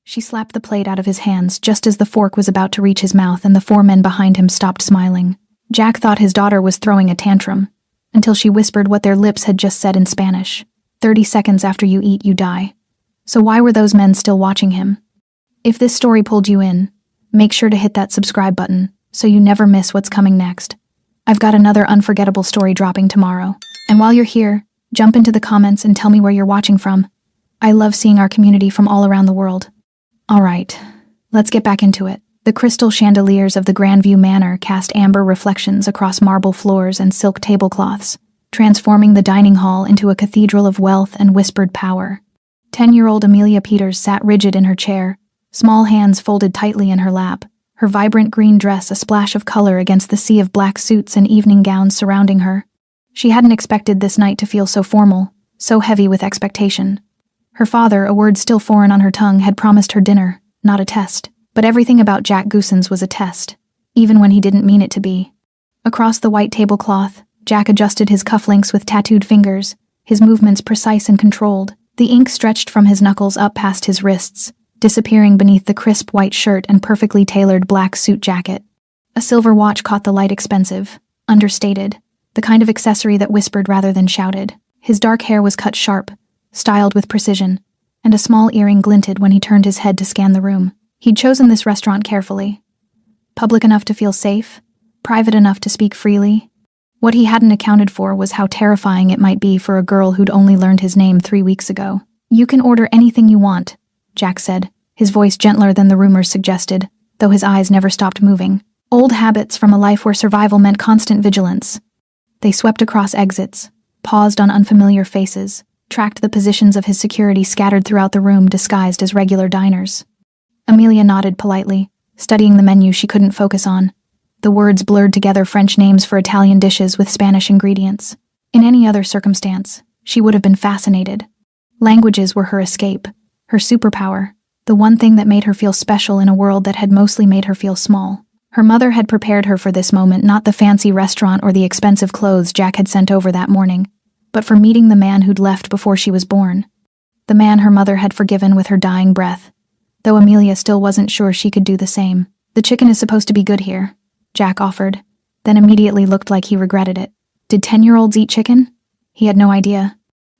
She slapped the plate out of his hands just as the fork was about to reach his mouth and the 4 men behind him stopped smiling. Jack thought his daughter was throwing a tantrum, until she whispered what their lips had just said in Spanish. 30 seconds after you eat, you die. So why were those men still watching him? If this story pulled you in, make sure to hit that subscribe button so you never miss what's coming next. I've got another unforgettable story dropping tomorrow. And while you're here, jump into the comments and tell me where you're watching from. I love seeing our community from all around the world. Alright, let's get back into it. The crystal chandeliers of the Grandview Manor cast amber reflections across marble floors and silk tablecloths, transforming the dining hall into a cathedral of wealth and whispered power. 10-year-old Amelia Peters sat rigid in her chair, small hands folded tightly in her lap, her vibrant green dress a splash of color against the sea of black suits and evening gowns surrounding her. She hadn't expected this night to feel so formal, so heavy with expectation. Her father, a word still foreign on her tongue, had promised her dinner, not a test. But everything about Jack Goosens was a test, even when he didn't mean it to be. Across the white tablecloth, Jack adjusted his cufflinks with tattooed fingers, his movements precise and controlled. The ink stretched from his knuckles up past his wrists, disappearing beneath the crisp white shirt and perfectly tailored black suit jacket. A silver watch caught the light, expensive, understated, the kind of accessory that whispered rather than shouted. His dark hair was cut sharp, styled with precision, and a small earring glinted when he turned his head to scan the room. He'd chosen this restaurant carefully. Public enough to feel safe, private enough to speak freely. What he hadn't accounted for was how terrifying it might be for a girl who'd only learned his name 3 weeks ago. You can order anything you want, Jack said, his voice gentler than the rumors suggested, though his eyes never stopped moving. Old habits from a life where survival meant constant vigilance. They swept across exits, paused on unfamiliar faces, tracked the positions of his security scattered throughout the room disguised as regular diners. Amelia nodded politely, studying the menu she couldn't focus on. The words blurred together French names for Italian dishes with Spanish ingredients. In any other circumstance, she would have been fascinated. Languages were her escape, her superpower, the one thing that made her feel special in a world that had mostly made her feel small. Her mother had prepared her for this moment, not the fancy restaurant or the expensive clothes Jack had sent over that morning, but for meeting the man who'd left before she was born. The man her mother had forgiven with her dying breath, though Amelia still wasn't sure she could do the same. The chicken is supposed to be good here, Jack offered, then immediately looked like he regretted it. Did 10-year-olds eat chicken? He had no idea.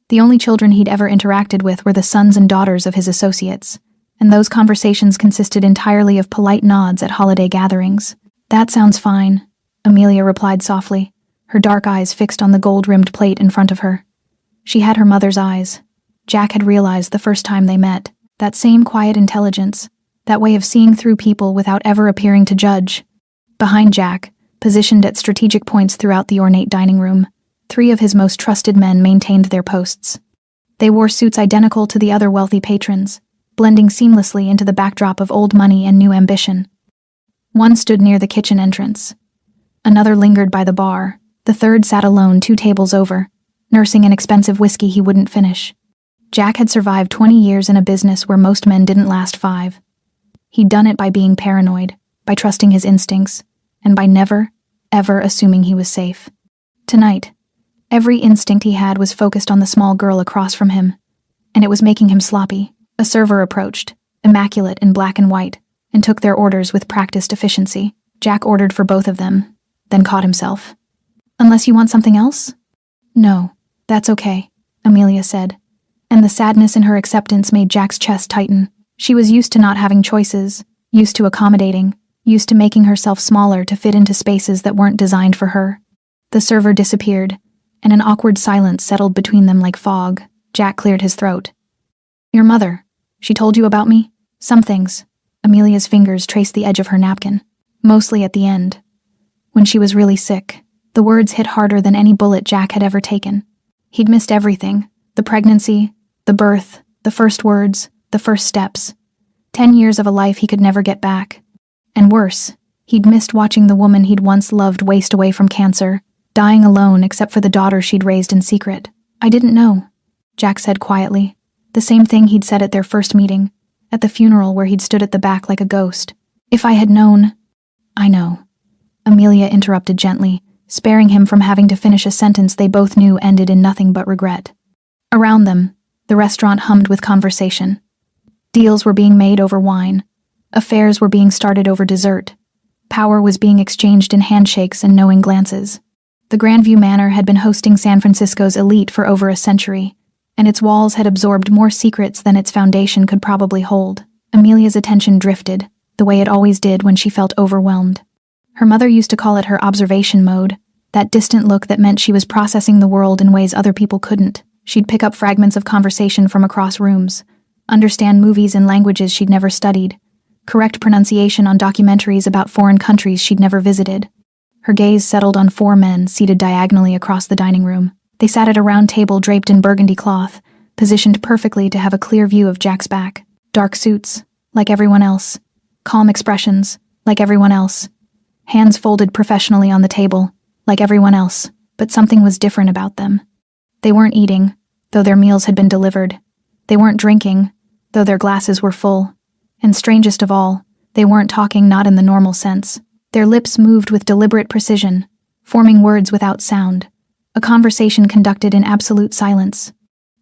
The only children he'd ever interacted with were the sons and daughters of his associates, and those conversations consisted entirely of polite nods at holiday gatherings. That sounds fine, Amelia replied softly, her dark eyes fixed on the gold-rimmed plate in front of her. She had her mother's eyes. Jack had realized the first time they met. That same quiet intelligence, that way of seeing through people without ever appearing to judge. Behind Jack, positioned at strategic points throughout the ornate dining room, 3 of his most trusted men maintained their posts. They wore suits identical to the other wealthy patrons, blending seamlessly into the backdrop of old money and new ambition. One stood near the kitchen entrance. Another lingered by the bar. The third sat alone 2 tables over, nursing an expensive whiskey he wouldn't finish. Jack had survived 20 years in a business where most men didn't last 5. He'd done it by being paranoid, by trusting his instincts, and by never, ever assuming he was safe. Tonight, every instinct he had was focused on the small girl across from him, and it was making him sloppy. A server approached, immaculate in black and white, and took their orders with practiced efficiency. Jack ordered for both of them, then caught himself. "Unless you want something else?" "No, that's okay," Amelia said, and the sadness in her acceptance made Jack's chest tighten. She was used to not having choices, used to accommodating, used to making herself smaller to fit into spaces that weren't designed for her. The server disappeared, and an awkward silence settled between them like fog. Jack cleared his throat. "Your mother, she told you about me?" "Some things." Amelia's fingers traced the edge of her napkin, mostly at the end. When she was really sick, the words hit harder than any bullet Jack had ever taken. He'd missed everything, the pregnancy, the birth, the first words, the first steps. 10 years of a life he could never get back. And worse, he'd missed watching the woman he'd once loved waste away from cancer, dying alone except for the daughter she'd raised in secret. "I didn't know," Jack said quietly, the same thing he'd said at their first meeting, at the funeral where he'd stood at the back like a ghost. "If I had known—" "I know," Amelia interrupted gently, sparing him from having to finish a sentence they both knew ended in nothing but regret. Around them, the restaurant hummed with conversation. Deals were being made over wine. Affairs were being started over dessert. Power was being exchanged in handshakes and knowing glances. The Grandview Manor had been hosting San Francisco's elite for over a century, and its walls had absorbed more secrets than its foundation could probably hold. Amelia's attention drifted, the way it always did when she felt overwhelmed. Her mother used to call it her observation mode, that distant look that meant she was processing the world in ways other people couldn't. She'd pick up fragments of conversation from across rooms, understand movies in languages she'd never studied, correct pronunciation on documentaries about foreign countries she'd never visited. Her gaze settled on 4 men seated diagonally across the dining room. They sat at a round table draped in burgundy cloth, positioned perfectly to have a clear view of Jack's back. Dark suits, like everyone else. Calm expressions, like everyone else. Hands folded professionally on the table, like everyone else, but something was different about them. They weren't eating, though their meals had been delivered. They weren't drinking, though their glasses were full. And strangest of all, they weren't talking, not in the normal sense. Their lips moved with deliberate precision, forming words without sound, a conversation conducted in absolute silence.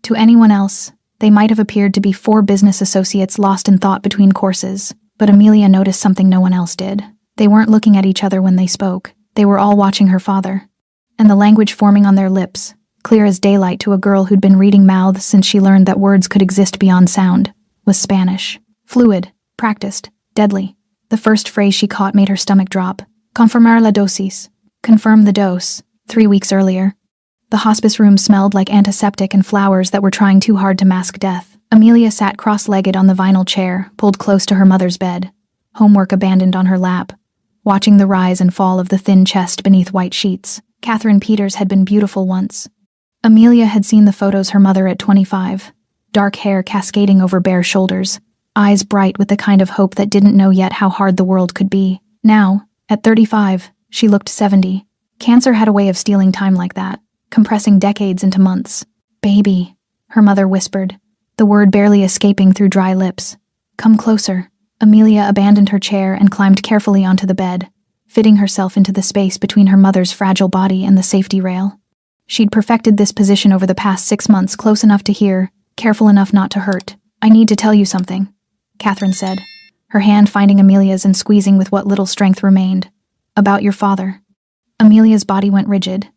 To anyone else, they might have appeared to be 4 business associates lost in thought between courses, but Amelia noticed something no one else did. They weren't looking at each other when they spoke. They were all watching her father. And the language forming on their lips, clear as daylight to a girl who'd been reading mouths since she learned that words could exist beyond sound, was Spanish. Fluid, practiced, deadly. The first phrase she caught made her stomach drop. Confirmar la dosis. Confirm the dose. 3 weeks earlier. The hospice room smelled like antiseptic and flowers that were trying too hard to mask death. Amelia sat cross-legged on the vinyl chair, pulled close to her mother's bed, homework abandoned on her lap, watching the rise and fall of the thin chest beneath white sheets. Catherine Peters had been beautiful once. Amelia had seen the photos her mother at 25, dark hair cascading over bare shoulders, eyes bright with the kind of hope that didn't know yet how hard the world could be. Now, at 35, she looked 70. Cancer had a way of stealing time like that, compressing decades into months. Baby, her mother whispered, the word barely escaping through dry lips. Come closer. Amelia abandoned her chair and climbed carefully onto the bed, fitting herself into the space between her mother's fragile body and the safety rail. She'd perfected this position over the past 6 months, close enough to hear, careful enough not to hurt. I need to tell you something, Catherine said, her hand finding Amelia's and squeezing with what little strength remained. About your father. Amelia's body went rigid.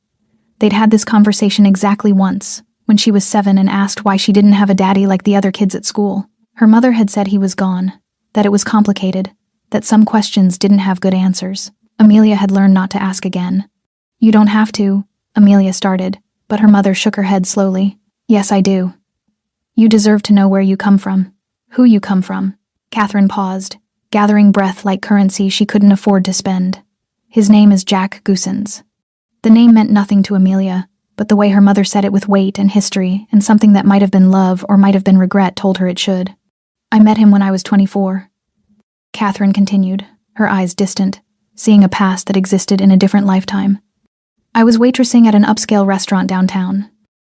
They'd had this conversation exactly once, when she was 7 and asked why she didn't have a daddy like the other kids at school. Her mother had said he was gone, that it was complicated, that some questions didn't have good answers. Amelia had learned not to ask again. You don't have to, Amelia started, but her mother shook her head slowly. Yes, I do. You deserve to know where you come from, who you come from. Catherine paused, gathering breath like currency she couldn't afford to spend. His name is Jack Goossens. The name meant nothing to Amelia, but the way her mother said it with weight and history and something that might have been love or might have been regret told her it should. I met him when I was 24. Catherine continued, her eyes distant, seeing a past that existed in a different lifetime. I was waitressing at an upscale restaurant downtown.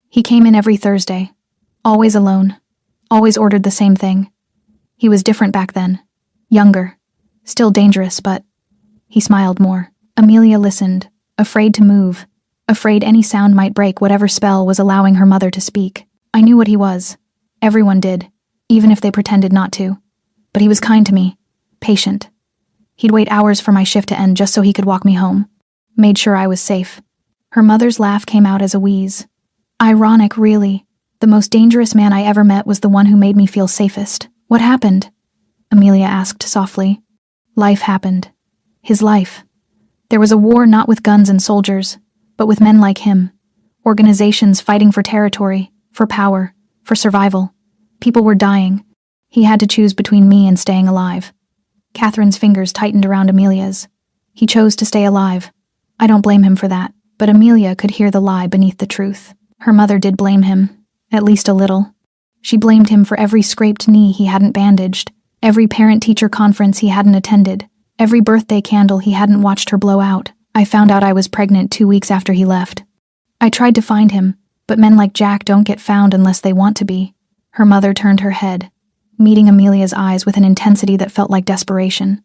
He came in every Thursday, always alone, always ordered the same thing. He was different back then, younger, still dangerous, but he smiled more. Amelia listened, afraid to move, afraid any sound might break whatever spell was allowing her mother to speak. I knew what he was. Everyone did, even if they pretended not to. But he was kind to me, patient. He'd wait hours for my shift to end just so he could walk me home. Made sure I was safe. Her mother's laugh came out as a wheeze. Ironic, really. The most dangerous man I ever met was the one who made me feel safest. What happened? Amelia asked softly. Life happened. His life. There was a war not with guns and soldiers, but with men like him. Organizations fighting for territory, for power, for survival. People were dying. He had to choose between me and staying alive. Catherine's fingers tightened around Amelia's. He chose to stay alive. I don't blame him for that, but Amelia could hear the lie beneath the truth. Her mother did blame him, at least a little. She blamed him for every scraped knee he hadn't bandaged, every parent-teacher conference he hadn't attended, every birthday candle he hadn't watched her blow out. I found out I was pregnant 2 weeks after he left. I tried to find him, but men like Jack don't get found unless they want to be. Her mother turned her head, meeting Amelia's eyes with an intensity that felt like desperation.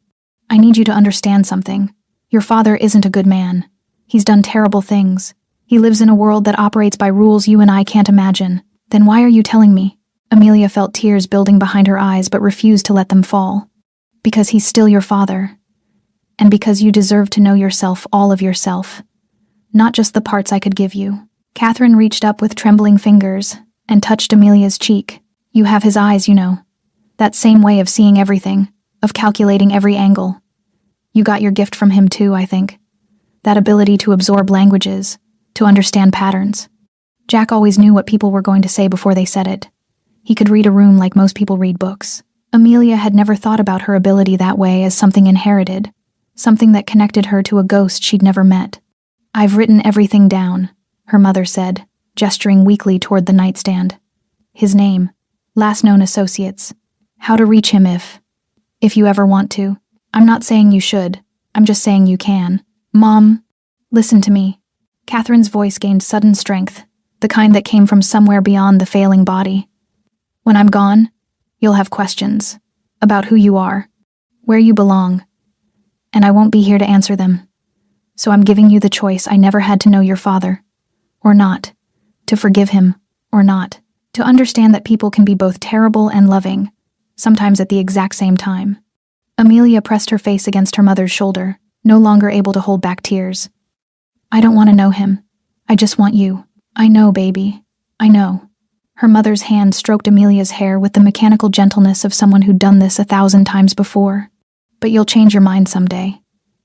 I need you to understand something. Your father isn't a good man. He's done terrible things. He lives in a world that operates by rules you and I can't imagine. Then why are you telling me? Amelia felt tears building behind her eyes but refused to let them fall. Because he's still your father. And because you deserve to know yourself, all of yourself. Not just the parts I could give you. Catherine reached up with trembling fingers and touched Amelia's cheek. You have his eyes, you know. That same way of seeing everything, of calculating every angle. You got your gift from him too, I think. That ability to absorb languages, to understand patterns. Jack always knew what people were going to say before they said it. He could read a room like most people read books. Amelia had never thought about her ability that way as something inherited, something that connected her to a ghost she'd never met. I've written everything down, her mother said, gesturing weakly toward the nightstand. His name, last known associates, how to reach him if you ever want to. I'm not saying you should, I'm just saying you can. Mom, listen to me. Catherine's voice gained sudden strength, the kind that came from somewhere beyond the failing body. When I'm gone, you'll have questions about who you are, where you belong, and I won't be here to answer them. So I'm giving you the choice. I never had to know your father, or not, to forgive him, or not, to understand that people can be both terrible and loving, sometimes at the exact same time. Amelia pressed her face against her mother's shoulder, no longer able to hold back tears. I don't want to know him. I just want you. I know, baby. I know. Her mother's hand stroked Amelia's hair with the mechanical gentleness of someone who'd done this 1,000 times before. But you'll change your mind someday.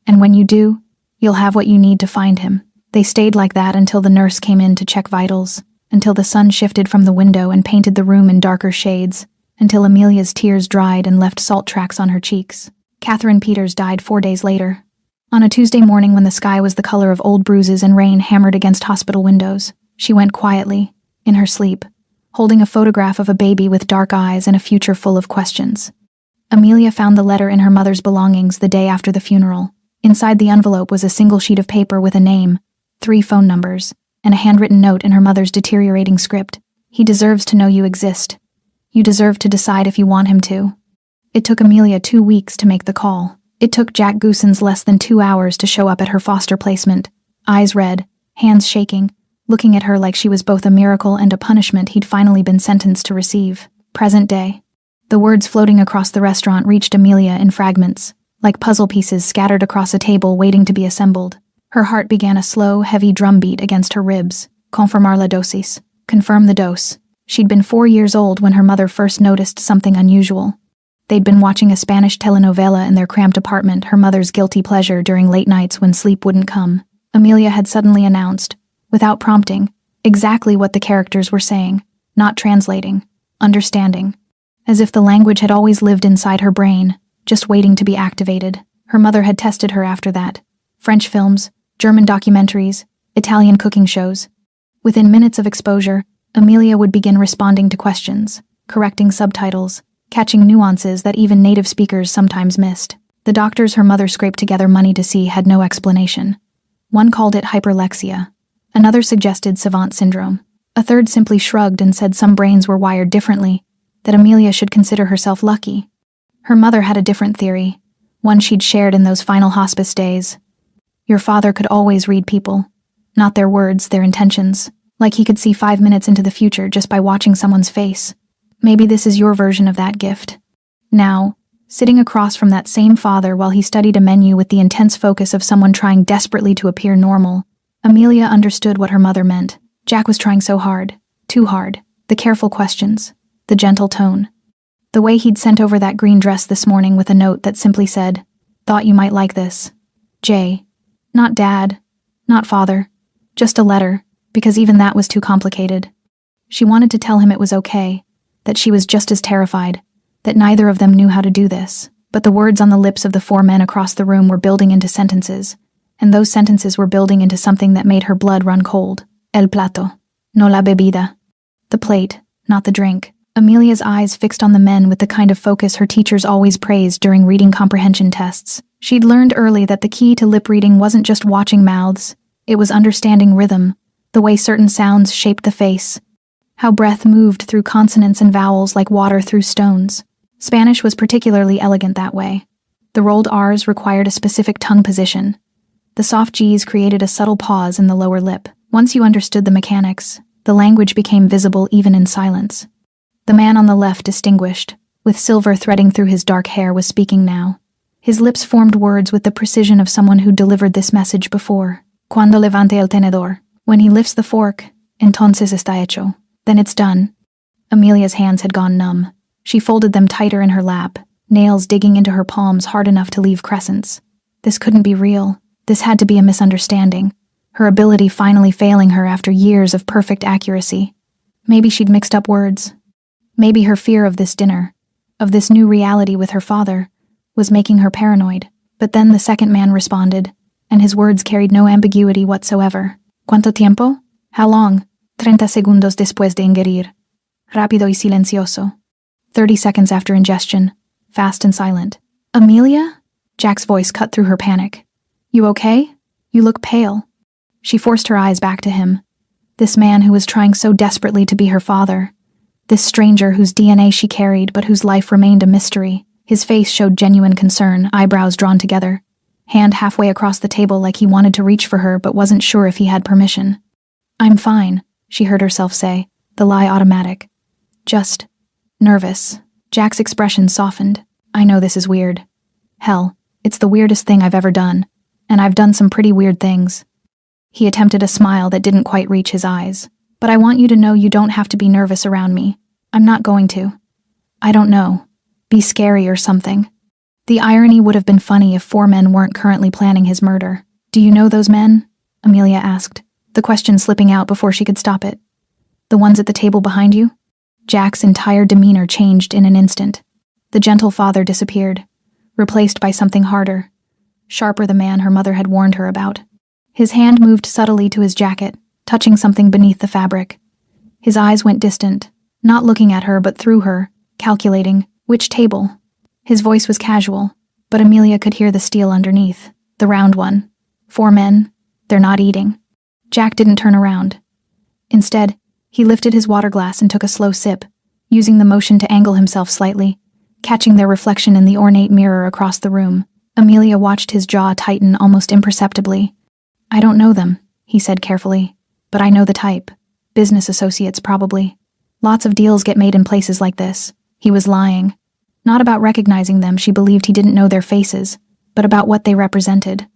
And when you do, you'll have what you need to find him. They stayed like that until the nurse came in to check vitals, until the sun shifted from the window and painted the room in darker shades, until Amelia's tears dried and left salt tracks on her cheeks. Catherine Peters died 4 days later. On a Tuesday morning when the sky was the color of old bruises and rain hammered against hospital windows, she went quietly, in her sleep, holding a photograph of a baby with dark eyes and a future full of questions. Amelia found the letter in her mother's belongings the day after the funeral. Inside the envelope was a single sheet of paper with a name, 3 phone numbers, and a handwritten note in her mother's deteriorating script. He deserves to know you exist. You deserve to decide if you want him to. It took Amelia 2 weeks to make the call. It took Jack Goosens less than 2 hours to show up at her foster placement, eyes red, hands shaking, looking at her like she was both a miracle and a punishment he'd finally been sentenced to receive. Present day. The words floating across the restaurant reached Amelia in fragments, like puzzle pieces scattered across a table waiting to be assembled. Her heart began a slow, heavy drumbeat against her ribs. Confirmar la dosis. Confirm the dose. She'd been 4 years old when her mother first noticed something unusual. They'd been watching a Spanish telenovela in their cramped apartment, her mother's guilty pleasure during late nights when sleep wouldn't come. Amelia had suddenly announced, without prompting, exactly what the characters were saying, not translating, understanding, as if the language had always lived inside her brain, just waiting to be activated. Her mother had tested her after that. French films, German documentaries, Italian cooking shows. Within minutes of exposure, Amelia would begin responding to questions, correcting subtitles, catching nuances that even native speakers sometimes missed. The doctors her mother scraped together money to see had no explanation. One called it hyperlexia. Another suggested savant syndrome. A third simply shrugged and said some brains were wired differently, that Amelia should consider herself lucky. Her mother had a different theory, one she'd shared in those final hospice days. Your father could always read people, not their words, their intentions, like he could see 5 minutes into the future just by watching someone's face. Maybe this is your version of that gift. Now, sitting across from that same father while he studied a menu with the intense focus of someone trying desperately to appear normal, Amelia understood what her mother meant. Jack was trying so hard, too hard. The careful questions, the gentle tone. The way he'd sent over that green dress this morning with a note that simply said, "Thought you might like this. Jay." Not dad, not father, just a letter, because even that was too complicated. She wanted to tell him it was okay, that she was just as terrified, that neither of them knew how to do this, but the words on the lips of the 4 men across the room were building into sentences, and those sentences were building into something that made her blood run cold. El plato, no la bebida. The plate, not the drink. Amelia's eyes fixed on the men with the kind of focus her teachers always praised during reading comprehension tests. She'd learned early that the key to lip reading wasn't just watching mouths, it was understanding rhythm, the way certain sounds shaped the face, how breath moved through consonants and vowels like water through stones. Spanish was particularly elegant that way. The rolled R's required a specific tongue position. The soft G's created a subtle pause in the lower lip. Once you understood the mechanics, the language became visible even in silence. The man on the left, distinguished, with silver threading through his dark hair, was speaking now. His lips formed words with the precision of someone who delivered this message before. Cuando levante el tenedor. When he lifts the fork, entonces está hecho. Then it's done. Amelia's hands had gone numb. She folded them tighter in her lap, nails digging into her palms hard enough to leave crescents. This couldn't be real. This had to be a misunderstanding. Her ability finally failing her after years of perfect accuracy. Maybe she'd mixed up words. Maybe her fear of this dinner, of this new reality with her father, was making her paranoid. But then the second man responded, and his words carried no ambiguity whatsoever. ¿Cuánto tiempo? How long? 30 segundos después de ingerir. Rápido y silencioso. 30 seconds after ingestion. Fast and silent. Amelia? Jack's voice cut through her panic. You okay? You look pale. She forced her eyes back to him. This man who was trying so desperately to be her father. This stranger whose DNA she carried but whose life remained a mystery. His face showed genuine concern, eyebrows drawn together. Hand halfway across the table like he wanted to reach for her but wasn't sure if he had permission. I'm fine, she heard herself say, the lie automatic. Just nervous. Jack's expression softened. I know this is weird. Hell, it's the weirdest thing I've ever done. And I've done some pretty weird things. He attempted a smile that didn't quite reach his eyes. But I want you to know you don't have to be nervous around me. I'm not going to. I don't know. Be scary or something. The irony would have been funny if 4 men weren't currently planning his murder. Do you know those men? Amelia asked, the question slipping out before she could stop it. The ones at the table behind you? Jack's entire demeanor changed in an instant. The gentle father disappeared, replaced by something harder, sharper, the man her mother had warned her about. His hand moved subtly to his jacket, touching something beneath the fabric. His eyes went distant, not looking at her but through her, calculating, which table? His voice was casual, but Amelia could hear the steel underneath, the round one. 4 men, they're not eating. Jack didn't turn around. Instead, he lifted his water glass and took a slow sip, using the motion to angle himself slightly, catching their reflection in the ornate mirror across the room. Amelia watched his jaw tighten almost imperceptibly. I don't know them, he said carefully, but I know the type. Business associates, probably. Lots of deals get made in places like this. He was lying. Not about recognizing them, she believed he didn't know their faces, but about what they represented.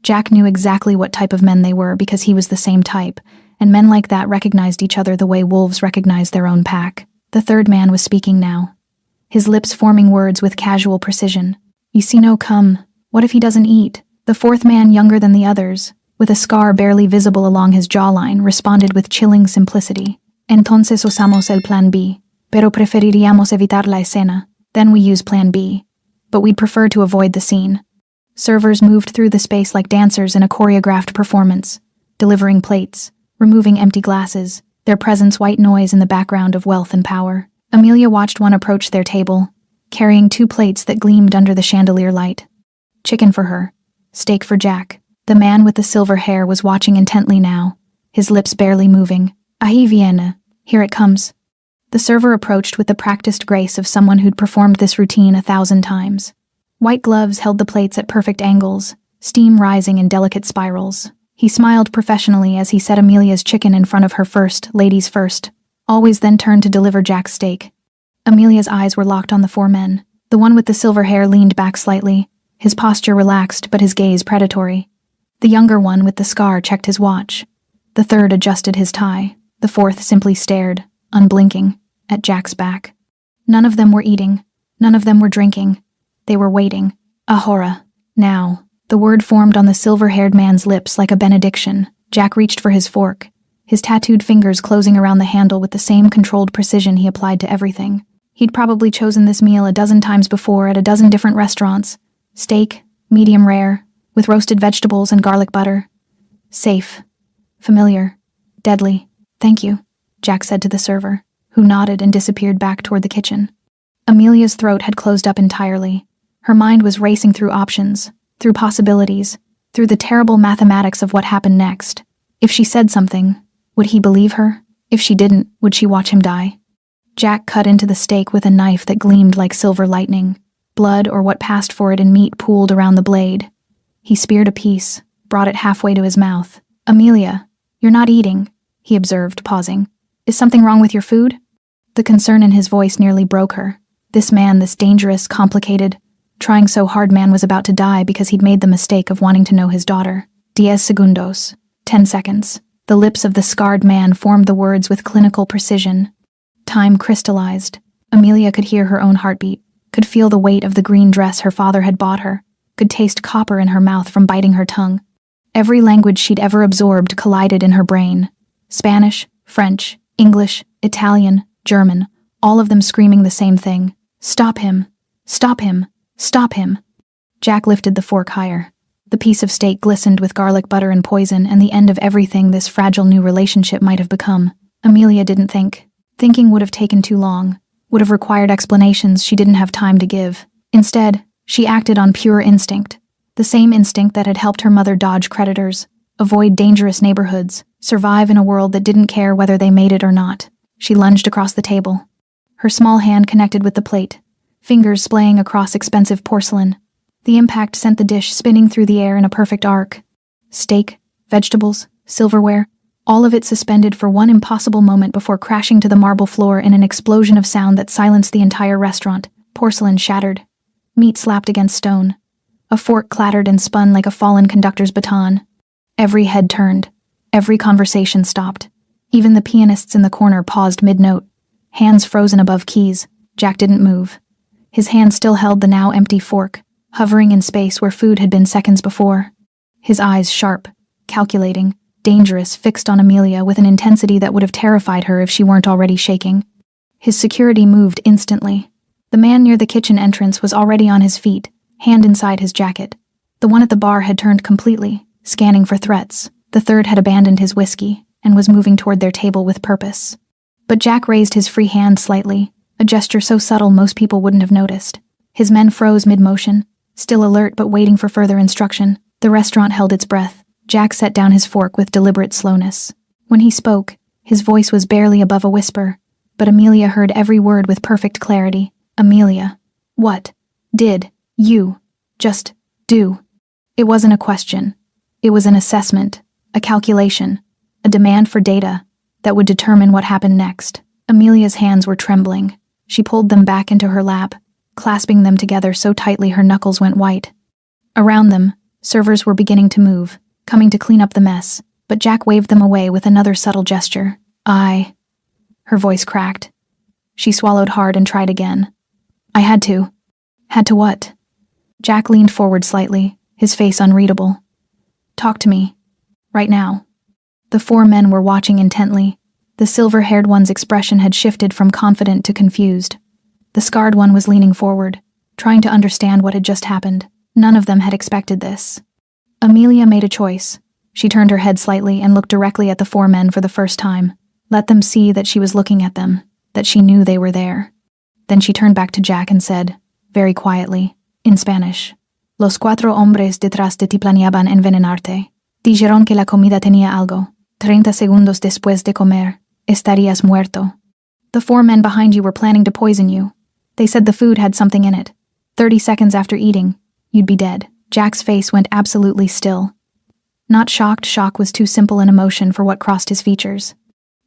Jack knew exactly what type of men they were because he was the same type, and men like that recognized each other the way wolves recognize their own pack. The third man was speaking now, his lips forming words with casual precision. You see no come. What if he doesn't eat? The fourth man, younger than the others, with a scar barely visible along his jawline, responded with chilling simplicity. Entonces usamos el plan B, pero preferiríamos evitar la escena. Then we use plan B, but we'd prefer to avoid the scene. Servers moved through the space like dancers in a choreographed performance, delivering plates, removing empty glasses, their presence white noise in the background of wealth and power. Amelia watched one approach their table, carrying 2 plates that gleamed under the chandelier light. Chicken for her, steak for Jack. The man with the silver hair was watching intently now, his lips barely moving. Ahí viene, here it comes. The server approached with the practiced grace of someone who'd performed this routine 1,000 times. White gloves held the plates at perfect angles, steam rising in delicate spirals. He smiled professionally as he set Amelia's chicken in front of her first, ladies first, always then turned to deliver Jack's steak. Amelia's eyes were locked on the 4 men. The one with the silver hair leaned back slightly, his posture relaxed but his gaze predatory. The younger one with the scar checked his watch. The third adjusted his tie. The fourth simply stared, unblinking, at Jack's back. None of them were eating. None of them were drinking. They were waiting. Ahora. Now. The word formed on the silver-haired man's lips like a benediction. Jack reached for his fork, his tattooed fingers closing around the handle with the same controlled precision he applied to everything. He'd probably chosen this meal a dozen times before at a dozen different restaurants. Steak, medium rare, with roasted vegetables and garlic butter. Safe. Familiar. Deadly. Thank you, Jack said to the server, who nodded and disappeared back toward the kitchen. Amelia's throat had closed up entirely. Her mind was racing through options, through possibilities, through the terrible mathematics of what happened next. If she said something, would he believe her? If she didn't, would she watch him die? Jack cut into the steak with a knife that gleamed like silver lightning. Blood or what passed for it in meat pooled around the blade. He speared a piece, brought it halfway to his mouth. Amelia, you're not eating, he observed, pausing. Is something wrong with your food? The concern in his voice nearly broke her. This man, this dangerous, complicated, trying so hard man was about to die because he'd made the mistake of wanting to know his daughter. 10 segundos. 10 seconds. The lips of the scarred man formed the words with clinical precision. Time crystallized. Amelia could hear her own heartbeat, could feel the weight of the green dress her father had bought her, could taste copper in her mouth from biting her tongue. Every language she'd ever absorbed collided in her brain. Spanish, French, English, Italian, German, all of them screaming the same thing. Stop him! Stop him! Stop him! Jack lifted the fork higher. The piece of steak glistened with garlic butter and poison, and the end of everything this fragile new relationship might have become. Amelia didn't think. Thinking would have taken too long, would have required explanations she didn't have time to give. Instead, she acted on pure instinct. The same instinct that had helped her mother dodge creditors, avoid dangerous neighborhoods, survive in a world that didn't care whether they made it or not. She lunged across the table. Her small hand connected with the plate, fingers splaying across expensive porcelain. The impact sent the dish spinning through the air in a perfect arc. Steak, vegetables, silverware, all of it suspended for one impossible moment before crashing to the marble floor in an explosion of sound that silenced the entire restaurant. Porcelain shattered. Meat slapped against stone. A fork clattered and spun like a fallen conductor's baton. Every head turned. Every conversation stopped. Even the pianists in the corner paused mid-note, hands frozen above keys. Jack didn't move. His hand still held the now empty fork, hovering in space where food had been seconds before. His eyes sharp, calculating, dangerous, fixed on Amelia with an intensity that would have terrified her if she weren't already shaking. His security moved instantly. The man near the kitchen entrance was already on his feet, hand inside his jacket. The one at the bar had turned completely, scanning for threats. The third had abandoned his whiskey and was moving toward their table with purpose. But Jack raised his free hand slightly, a gesture so subtle most people wouldn't have noticed. His men froze mid-motion, still alert but waiting for further instruction. The restaurant held its breath. Jack set down his fork with deliberate slowness. When he spoke, his voice was barely above a whisper, but Amelia heard every word with perfect clarity. Amelia, what did you just do? It wasn't a question. It was an assessment, a calculation, a demand for data that would determine what happened next. Amelia's hands were trembling. She pulled them back into her lap, clasping them together so tightly her knuckles went white. Around them, servers were beginning to move, coming to clean up the mess, but Jack waved them away with another subtle gesture. Her voice cracked. She swallowed hard and tried again. I had to. Had to what? Jack leaned forward slightly, his face unreadable. Talk to me. Right now. The four men were watching intently. The silver-haired one's expression had shifted from confident to confused. The scarred one was leaning forward, trying to understand what had just happened. None of them had expected this. Amelia made a choice. She turned her head slightly and looked directly at the four men for the first time. Let them see that she was looking at them, that she knew they were there. Then she turned back to Jack and said, very quietly, in Spanish, Los cuatro hombres detrás de ti planeaban envenenarte. Dijeron que la comida tenía algo. 30 segundos después de comer, estarías muerto. The four men behind you were planning to poison you. They said the food had something in it. 30 seconds after eating, you'd be dead. Jack's face went absolutely still. Not shocked, shock was too simple an emotion for what crossed his features.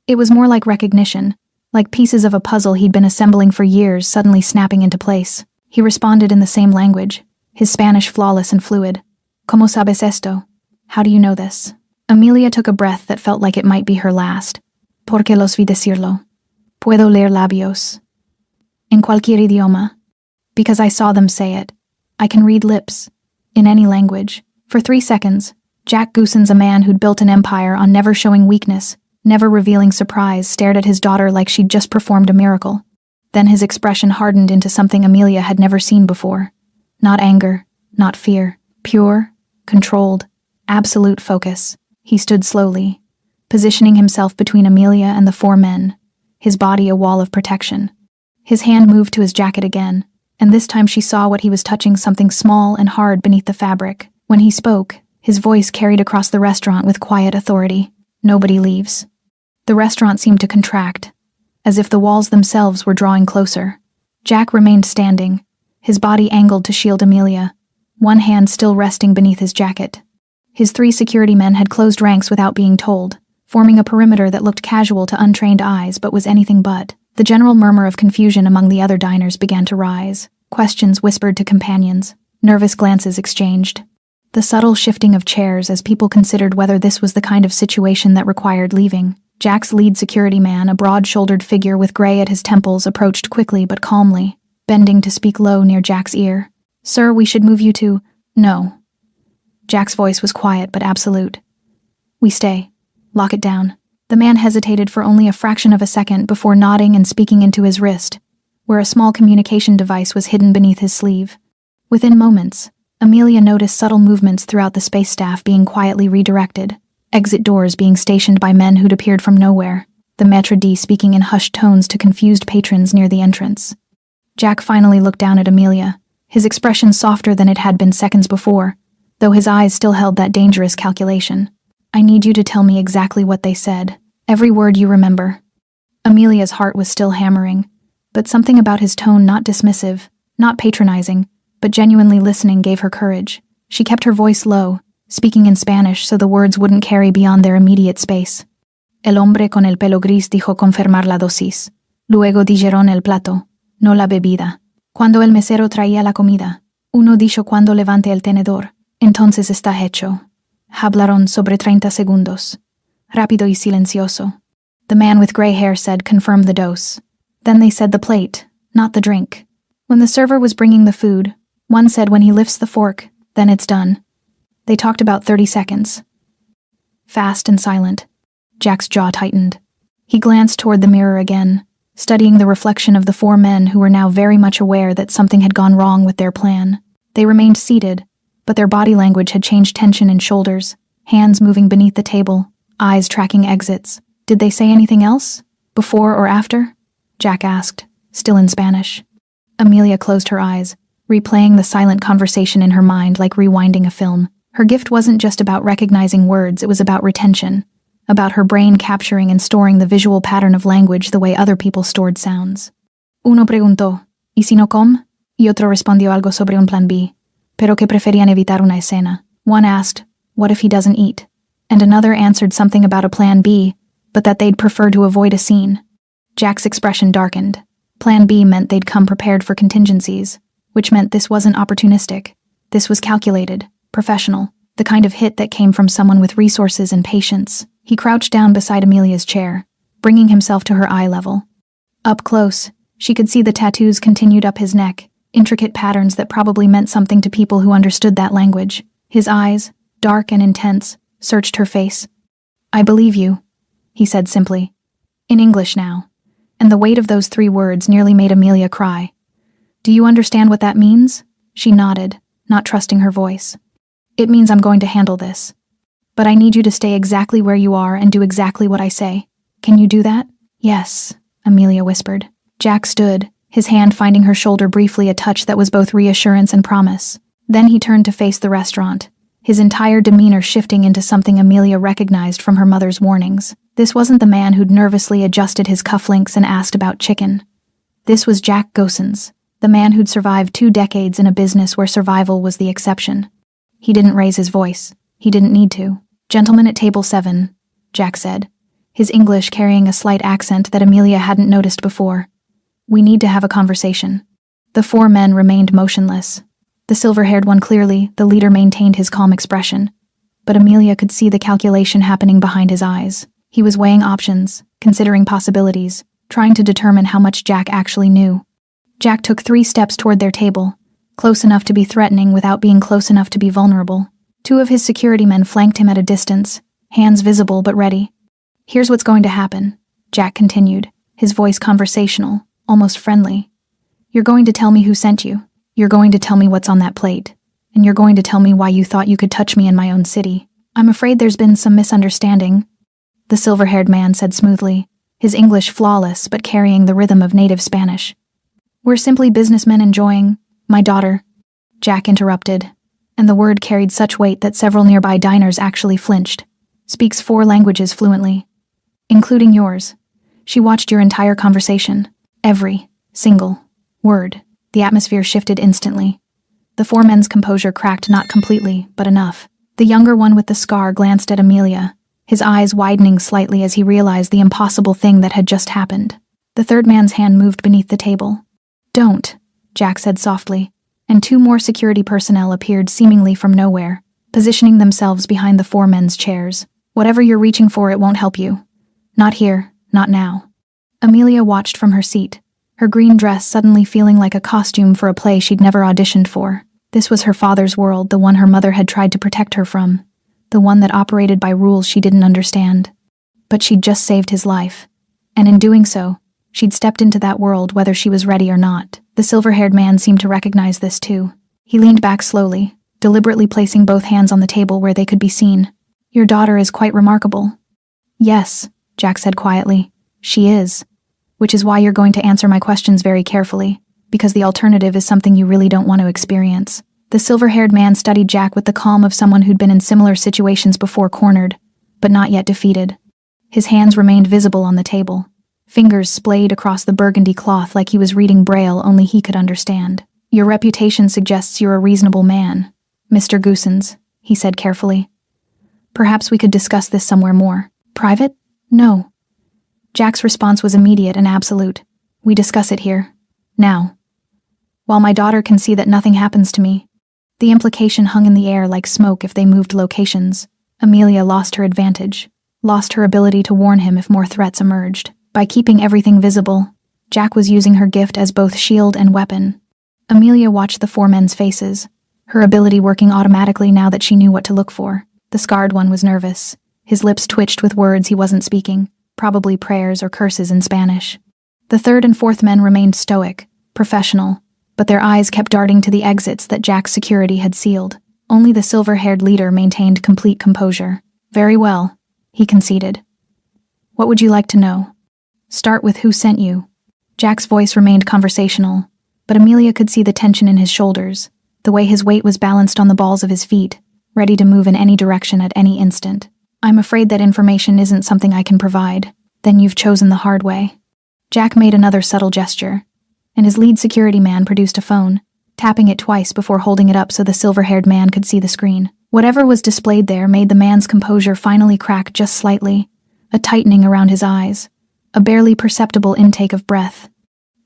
It was more like recognition, like pieces of a puzzle he'd been assembling for years suddenly snapping into place. He responded in the same language, his Spanish flawless and fluid. ¿Cómo sabes esto? How do you know this? Amelia took a breath that felt like it might be her last. Porque los vi decirlo. Puedo leer labios. En cualquier idioma. Because I saw them say it. I can read lips. In any language. For 3 seconds, Jack Goosens, a man who'd built an empire on never showing weakness, never revealing surprise, stared at his daughter like she'd just performed a miracle. Then his expression hardened into something Amelia had never seen before. Not anger, not fear. Pure, controlled, absolute focus. He stood slowly, positioning himself between Amelia and the four men, his body a wall of protection. His hand moved to his jacket again, and this time she saw what he was touching, something small and hard beneath the fabric. When he spoke, his voice carried across the restaurant with quiet authority. Nobody leaves. The restaurant seemed to contract, as if the walls themselves were drawing closer. Jack remained standing, his body angled to shield Amelia, one hand still resting beneath his jacket. His 3 security men had closed ranks without being told, forming a perimeter that looked casual to untrained eyes but was anything but. The general murmur of confusion among the other diners began to rise. Questions whispered to companions. Nervous glances exchanged. The subtle shifting of chairs as people considered whether this was the kind of situation that required leaving. Jack's lead security man, a broad-shouldered figure with gray at his temples, approached quickly but calmly, bending to speak low near Jack's ear. "Sir, we should move you to—" "No." Jack's voice was quiet but absolute. "We stay. Lock it down." The man hesitated for only a fraction of a second before nodding and speaking into his wrist, where a small communication device was hidden beneath his sleeve. Within moments, Amelia noticed subtle movements throughout the space staff being quietly redirected, exit doors being stationed by men who'd appeared from nowhere, the maître d' speaking in hushed tones to confused patrons near the entrance. Jack finally looked down at Amelia, his expression softer than it had been seconds before, though his eyes still held that dangerous calculation. "I need you to tell me exactly what they said, every word you remember." Amelia's heart was still hammering, but something about his tone, not dismissive, not patronizing, but genuinely listening, gave her courage. She kept her voice low, speaking in Spanish so the words wouldn't carry beyond their immediate space. "El hombre con el pelo gris dijo confirmar la dosis. Luego dijeron el plato, no la bebida. Cuando el mesero traía la comida, uno dijo cuando levante el tenedor, entonces está hecho. Hablaron sobre 30 segundos. Rápido y silencioso." The man with gray hair said, "Confirm the dose." Then they said the plate, not the drink. When the server was bringing the food, one said when he lifts the fork, then it's done. They talked about 30 seconds. Fast and silent. Jack's jaw tightened. He glanced toward the mirror again, studying the reflection of the four men who were now very much aware that something had gone wrong with their plan. They remained seated, but their body language had changed, tension in shoulders, hands moving beneath the table, eyes tracking exits. Did they say anything else? Before or after? Jack asked, still in Spanish. Amelia closed her eyes, replaying the silent conversation in her mind like rewinding a film. Her gift wasn't just about recognizing words, it was about retention, about her brain capturing and storing the visual pattern of language the way other people stored sounds. Uno preguntó, ¿y si no come? Y otro respondió algo sobre un plan B, pero que preferían evitar una escena. One asked, what if he doesn't eat? And another answered something about a plan B, but that they'd prefer to avoid a scene. Jack's expression darkened. Plan B meant they'd come prepared for contingencies, which meant this wasn't opportunistic. This was calculated, professional, the kind of hit that came from someone with resources and patience. He crouched down beside Amelia's chair, bringing himself to her eye level. Up close, she could see the tattoos continued up his neck, intricate patterns that probably meant something to people who understood that language. His eyes, dark and intense, searched her face. I believe you, he said simply. In English now. And the weight of those 3 words nearly made Amelia cry. Do you understand what that means? She nodded, not trusting her voice. It means I'm going to handle this. But I need you to stay exactly where you are and do exactly what I say. Can you do that? Yes, Amelia whispered. Jack stood, his hand finding her shoulder briefly, a touch that was both reassurance and promise. Then he turned to face the restaurant, his entire demeanor shifting into something Amelia recognized from her mother's warnings. This wasn't the man who'd nervously adjusted his cufflinks and asked about chicken. This was Jack Gosens, the man who'd survived 2 decades in a business where survival was the exception. He didn't raise his voice. He didn't need to. Gentlemen at table 7, Jack said, his English carrying a slight accent that Amelia hadn't noticed before. We need to have a conversation. The 4 men remained motionless. The silver-haired one clearly, the leader, maintained his calm expression, but Amelia could see the calculation happening behind his eyes. He was weighing options, considering possibilities, trying to determine how much Jack actually knew. Jack took 3 steps toward their table, close enough to be threatening without being close enough to be vulnerable. 2 of his security men flanked him at a distance, hands visible but ready. Here's what's going to happen, Jack continued, his voice conversational, almost friendly. You're going to tell me who sent you. You're going to tell me what's on that plate. And you're going to tell me why you thought you could touch me in my own city. I'm afraid there's been some misunderstanding, the silver-haired man said smoothly, his English flawless but carrying the rhythm of native Spanish. We're simply businessmen enjoying, my daughter, Jack interrupted, and the word carried such weight that several nearby diners actually flinched. Speaks 4 languages fluently, including yours. She watched your entire conversation, every single word. The atmosphere shifted instantly. The 4 men's composure cracked, not completely, but enough. The younger one with the scar glanced at Amelia, his eyes widening slightly as he realized the impossible thing that had just happened. The third man's hand moved beneath the table. "Don't," Jack said softly, and 2 more security personnel appeared seemingly from nowhere, positioning themselves behind the 4 men's chairs. "Whatever you're reaching for, it won't help you. Not here, not now." Amelia watched from her seat, her green dress suddenly feeling like a costume for a play she'd never auditioned for. This was her father's world, the one her mother had tried to protect her from, the one that operated by rules she didn't understand. But she'd just saved his life, and in doing so, she'd stepped into that world whether she was ready or not. The silver-haired man seemed to recognize this too. He leaned back slowly, deliberately placing both hands on the table where they could be seen. "Your daughter is quite remarkable." "Yes," Jack said quietly, "she is. Which is why you're going to answer my questions very carefully, because the alternative is something you really don't want to experience." The silver-haired man studied Jack with the calm of someone who'd been in similar situations before, cornered, but not yet defeated. His hands remained visible on the table. Fingers splayed across the burgundy cloth like he was reading Braille only he could understand. "Your reputation suggests you're a reasonable man, Mr. Goosens," he said carefully. "Perhaps we could discuss this somewhere more. Private? No." Jack's response was immediate and absolute. "We discuss it here. Now. While my daughter can see that nothing happens to me." The implication hung in the air like smoke if they moved locations. Amelia lost her advantage, lost her ability to warn him if more threats emerged. By keeping everything visible, Jack was using her gift as both shield and weapon. Amelia watched the 4 men's faces, her ability working automatically now that she knew what to look for. The scarred one was nervous. His lips twitched with words he wasn't speaking, probably prayers or curses in Spanish. The 3rd and 4th men remained stoic, professional, but their eyes kept darting to the exits that Jack's security had sealed. Only the silver-haired leader maintained complete composure. "Very well," he conceded. "What would you like to know? Start with who sent you." Jack's voice remained conversational, but Amelia could see the tension in his shoulders, the way his weight was balanced on the balls of his feet, ready to move in any direction at any instant. "I'm afraid that information isn't something I can provide. Then you've chosen the hard way." Jack made another subtle gesture, and his lead security man produced a phone, tapping it twice before holding it up so the silver-haired man could see the screen. Whatever was displayed there made the man's composure finally crack just slightly, a tightening around his eyes, a barely perceptible intake of breath.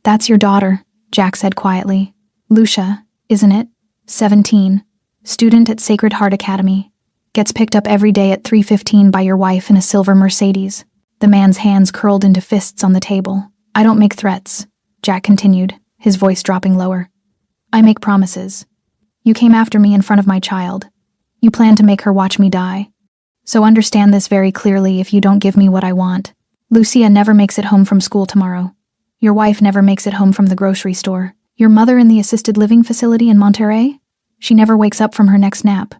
"That's your daughter," Jack said quietly. "Lucia, isn't it? 17. Student at Sacred Heart Academy. Gets picked up every day at 3:15 by your wife in a silver Mercedes." The man's hands curled into fists on the table. "I don't make threats," Jack continued, his voice dropping lower. "I make promises. You came after me in front of my child. You plan to make her watch me die. So understand this very clearly if you don't give me what I want. Lucia never makes it home from school tomorrow. Your wife never makes it home from the grocery store. Your mother in the assisted living facility in Monterey? She never wakes up from her next nap."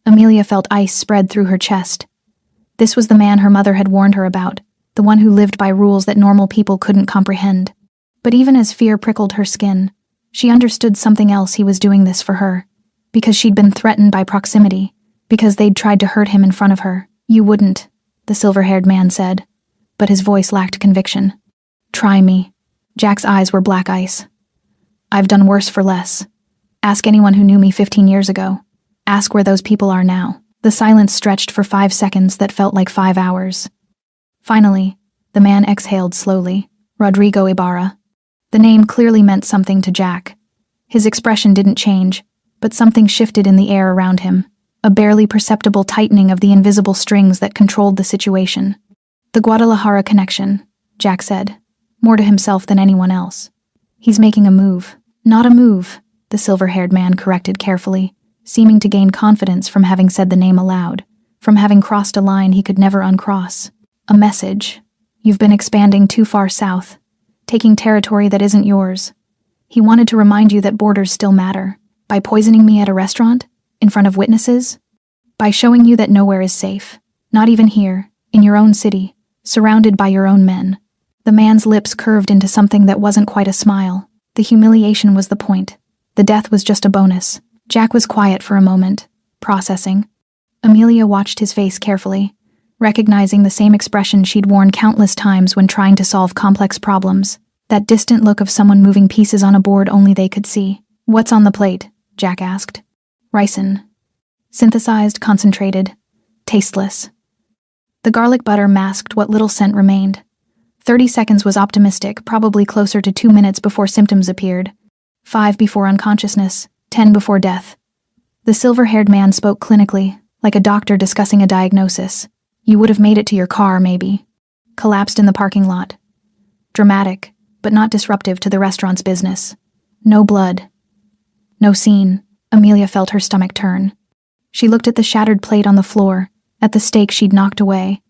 Amelia felt ice spread through her chest. This was the man her mother had warned her about, the one who lived by rules that normal people couldn't comprehend. But even as fear prickled her skin, she understood something else. He was doing this for her, because she'd been threatened by proximity, because they'd tried to hurt him in front of her. "You wouldn't," the silver-haired man said, but his voice lacked conviction. "Try me." Jack's eyes were black ice. "I've done worse for less. Ask anyone who knew me 15 years ago. Ask where those people are now." The silence stretched for 5 seconds that felt like 5 hours. Finally, the man exhaled slowly. "Rodrigo Ibarra." The name clearly meant something to Jack. His expression didn't change, but something shifted in the air around him, a barely perceptible tightening of the invisible strings that controlled the situation. "The Guadalajara connection," Jack said, more to himself than anyone else. "He's making a move." "Not a move," the silver-haired man corrected carefully, seeming to gain confidence from having said the name aloud, from having crossed a line he could never uncross. "A message. You've been expanding too far south, taking territory that isn't yours. He wanted to remind you that borders still matter, by poisoning me at a restaurant, in front of witnesses, by showing you that nowhere is safe, not even here, in your own city, surrounded by your own men." The man's lips curved into something that wasn't quite a smile. The humiliation was the point. The death was just a bonus. Jack was quiet for a moment, processing. Amelia watched his face carefully, recognizing the same expression she'd worn countless times when trying to solve complex problems, that distant look of someone moving pieces on a board only they could see. "What's on the plate?" Jack asked. "Ricin. Synthesized, concentrated, tasteless." The garlic butter masked what little scent remained. 30 seconds was optimistic, probably closer to 2 minutes before symptoms appeared. 5 before unconsciousness, 10 before death. The silver-haired man spoke clinically, like a doctor discussing a diagnosis. You would have made it to your car, maybe. Collapsed in the parking lot. Dramatic, but not disruptive to the restaurant's business. No blood. No scene. Amelia felt her stomach turn. She looked at the shattered plate on the floor, at the steak she'd knocked away,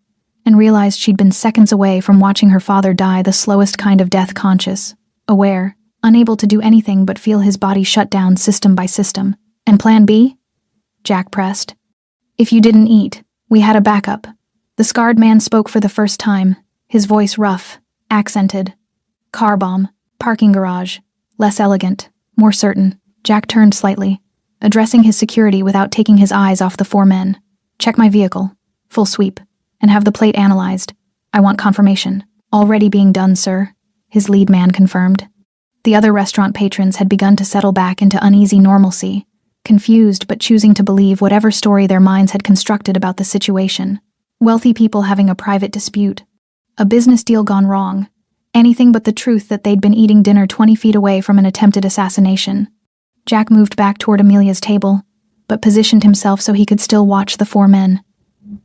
and realized she'd been seconds away from watching her father die the slowest kind of death, conscious, aware, unable to do anything but feel his body shut down system by system. And plan B? Jack pressed. If you didn't eat, we had a backup. The scarred man spoke for the first time, his voice rough, accented. Car bomb, parking garage, less elegant, more certain. Jack turned slightly, addressing his security without taking his eyes off the 4 men. Check my vehicle, full sweep, and have the plate analyzed. I want confirmation. Already being done, sir, his lead man confirmed. The other restaurant patrons had begun to settle back into uneasy normalcy, confused but choosing to believe whatever story their minds had constructed about the situation. Wealthy people having a private dispute. A business deal gone wrong. Anything but the truth that they'd been eating dinner 20 feet away from an attempted assassination. Jack moved back toward Amelia's table, but positioned himself so he could still watch the 4 men.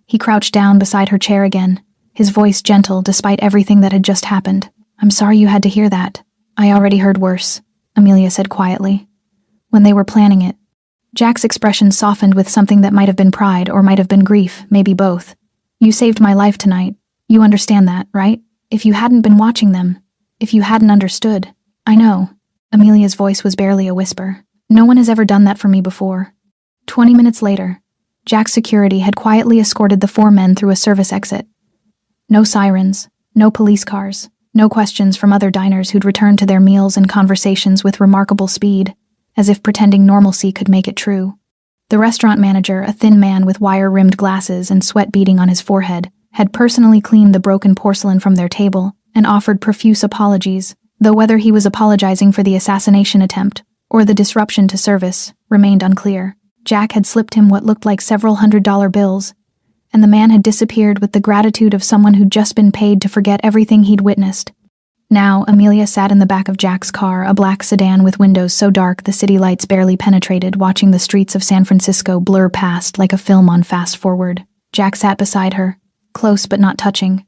He crouched down beside her chair again, his voice gentle despite everything that had just happened. I'm sorry you had to hear that. I already heard worse, Amelia said quietly. When they were planning it. Jack's expression softened with something that might have been pride or might have been grief, maybe both. You saved my life tonight. You understand that, right? If you hadn't been watching them, if you hadn't understood. I know. Amelia's voice was barely a whisper. No one has ever done that for me before. 20 minutes later, Jack's security had quietly escorted the 4 men through a service exit. No sirens, no police cars, no questions from other diners who'd returned to their meals and conversations with remarkable speed, as if pretending normalcy could make it true. The restaurant manager, a thin man with wire-rimmed glasses and sweat beading on his forehead, had personally cleaned the broken porcelain from their table and offered profuse apologies, though whether he was apologizing for the assassination attempt or the disruption to service remained unclear. Jack had slipped him what looked like several $100 bills, and the man had disappeared with the gratitude of someone who'd just been paid to forget everything he'd witnessed. Now, Amelia sat in the back of Jack's car, a black sedan with windows so dark the city lights barely penetrated, watching the streets of San Francisco blur past like a film on fast forward. Jack sat beside her, close but not touching,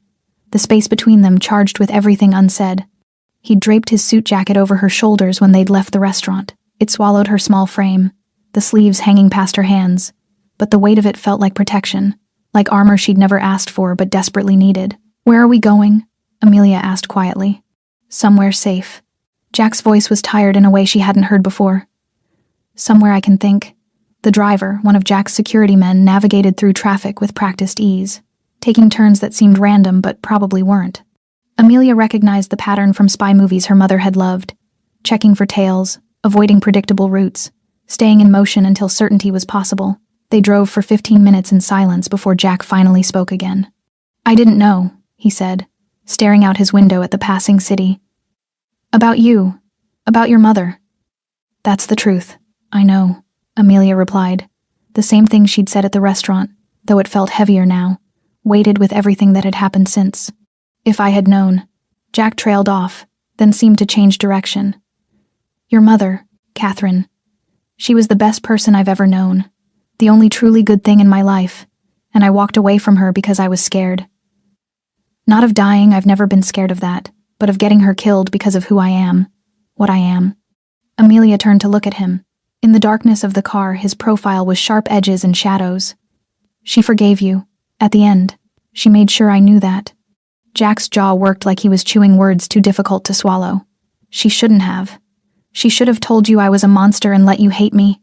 the space between them charged with everything unsaid. He'd draped his suit jacket over her shoulders when they'd left the restaurant. It swallowed her small frame, the sleeves hanging past her hands, but the weight of it felt like protection, like armor she'd never asked for but desperately needed. Where are we going? Amelia asked quietly. Somewhere safe. Jack's voice was tired in a way she hadn't heard before. Somewhere I can think. The driver, one of Jack's security men, navigated through traffic with practiced ease, taking turns that seemed random but probably weren't. Amelia recognized the pattern from spy movies her mother had loved, checking for tails, avoiding predictable routes, staying in motion until certainty was possible. They drove for 15 minutes in silence before Jack finally spoke again. I didn't know, he said, staring out his window at the passing city. About you. About your mother. That's the truth. I know, Amelia replied. The same thing she'd said at the restaurant, though it felt heavier now, weighted with everything that had happened since. If I had known. Jack trailed off, then seemed to change direction. Your mother, Catherine. She was the best person I've ever known, the only truly good thing in my life, and I walked away from her because I was scared. Not of dying, I've never been scared of that, but of getting her killed because of who I am, what I am. Amelia turned to look at him. In the darkness of the car, his profile was sharp edges and shadows. She forgave you. At the end, she made sure I knew that. Jack's jaw worked like he was chewing words too difficult to swallow. She shouldn't have. She should have told you I was a monster and let you hate me.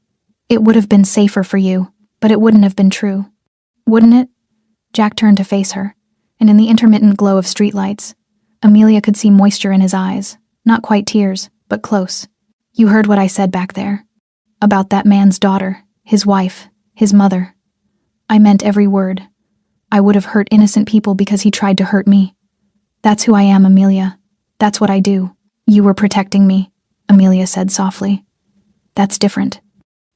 It would have been safer for you, but it wouldn't have been true. Wouldn't it? Jack turned to face her, and in the intermittent glow of streetlights, Amelia could see moisture in his eyes, not quite tears, but close. You heard what I said back there. About that man's daughter, his wife, his mother. I meant every word. I would have hurt innocent people because he tried to hurt me. That's who I am, Amelia. That's what I do. You were protecting me, Amelia said softly. That's different.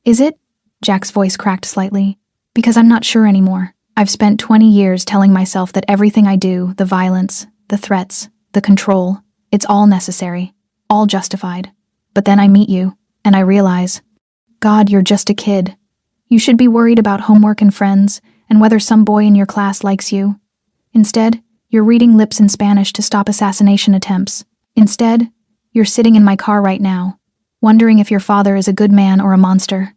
Is it? Jack's voice cracked slightly. Because I'm not sure anymore. I've spent 20 years telling myself that everything I do, the violence, the threats, the control. It's all necessary, all justified. But then I meet you, and I realize, God, you're just a kid. You should be worried about homework and friends, and whether some boy in your class likes you. Instead, you're reading lips in Spanish to stop assassination attempts. Instead, you're sitting in my car right now, wondering if your father is a good man or a monster.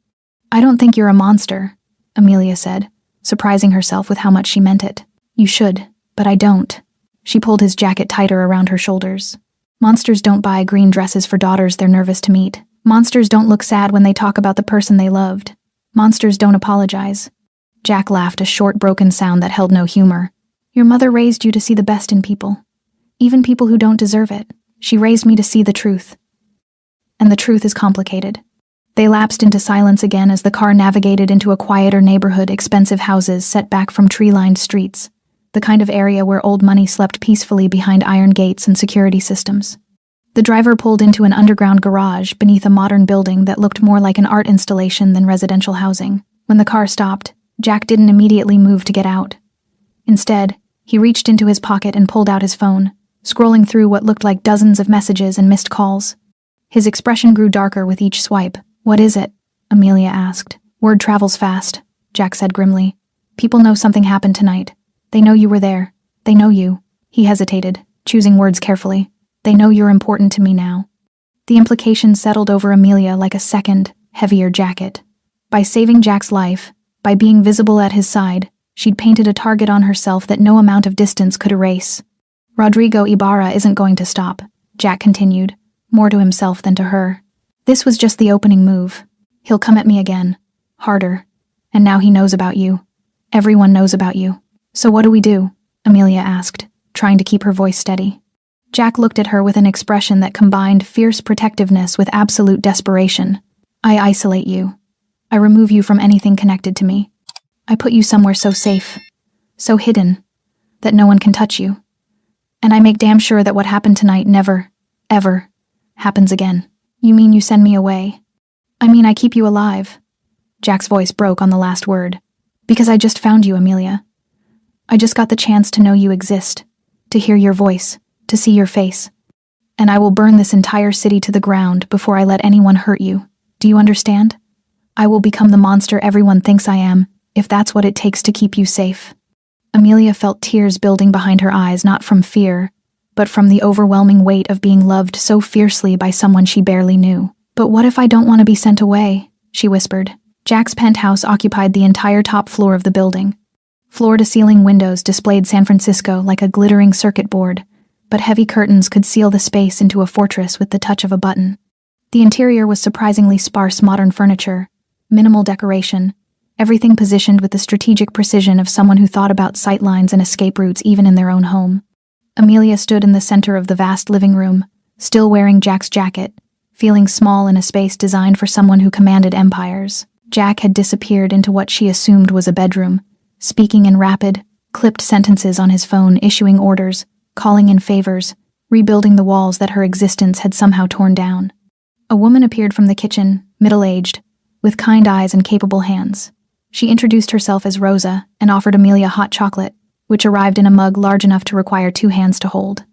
I don't think you're a monster, Amelia said, surprising herself with how much she meant it. You should, but I don't. She pulled his jacket tighter around her shoulders. Monsters don't buy green dresses for daughters they're nervous to meet. Monsters don't look sad when they talk about the person they loved. Monsters don't apologize. Jack laughed, a short, broken sound that held no humor. Your mother raised you to see the best in people, even people who don't deserve it. She raised me to see the truth. And the truth is complicated. They lapsed into silence again as the car navigated into a quieter neighborhood, expensive houses set back from tree-lined streets, the kind of area where old money slept peacefully behind iron gates and security systems. The driver pulled into an underground garage beneath a modern building that looked more like an art installation than residential housing. When the car stopped, Jack didn't immediately move to get out. Instead, he reached into his pocket and pulled out his phone, scrolling through what looked like dozens of messages and missed calls. His expression grew darker with each swipe. What is it? Amelia asked. Word travels fast, Jack said grimly. People know something happened tonight. They know you were there. They know you. He hesitated, choosing words carefully. They know you're important to me now. The implication settled over Amelia like a second, heavier jacket. By saving Jack's life, by being visible at his side, she'd painted a target on herself that no amount of distance could erase. Rodrigo Ibarra isn't going to stop, Jack continued, more to himself than to her. This was just the opening move. He'll come at me again, harder. And now he knows about you. Everyone knows about you. So what do we do? Amelia asked, trying to keep her voice steady. Jack looked at her with an expression that combined fierce protectiveness with absolute desperation. I isolate you. I remove you from anything connected to me. I put you somewhere so safe, so hidden, that no one can touch you. And I make damn sure that what happened tonight never, ever, happens again. You mean you send me away? I mean I keep you alive. Jack's voice broke on the last word. Because I just found you, Amelia. I just got the chance to know you exist, to hear your voice, to see your face. And I will burn this entire city to the ground before I let anyone hurt you. Do you understand? I will become the monster everyone thinks I am, if that's what it takes to keep you safe. Amelia felt tears building behind her eyes, not from fear, but from the overwhelming weight of being loved so fiercely by someone she barely knew. But what if I don't want to be sent away? She whispered. Jack's penthouse occupied the entire top floor of the building. Floor-to-ceiling windows displayed San Francisco like a glittering circuit board, but heavy curtains could seal the space into a fortress with the touch of a button. The interior was surprisingly sparse modern furniture, minimal decoration, everything positioned with the strategic precision of someone who thought about sightlines and escape routes even in their own home. Amelia stood in the center of the vast living room, still wearing Jack's jacket, feeling small in a space designed for someone who commanded empires. Jack had disappeared into what she assumed was a bedroom, speaking in rapid, clipped sentences on his phone, issuing orders, calling in favors, rebuilding the walls that her existence had somehow torn down. A woman appeared from the kitchen, middle-aged, with kind eyes and capable hands. She introduced herself as Rosa and offered Amelia hot chocolate, which arrived in a mug large enough to require 2 hands to hold.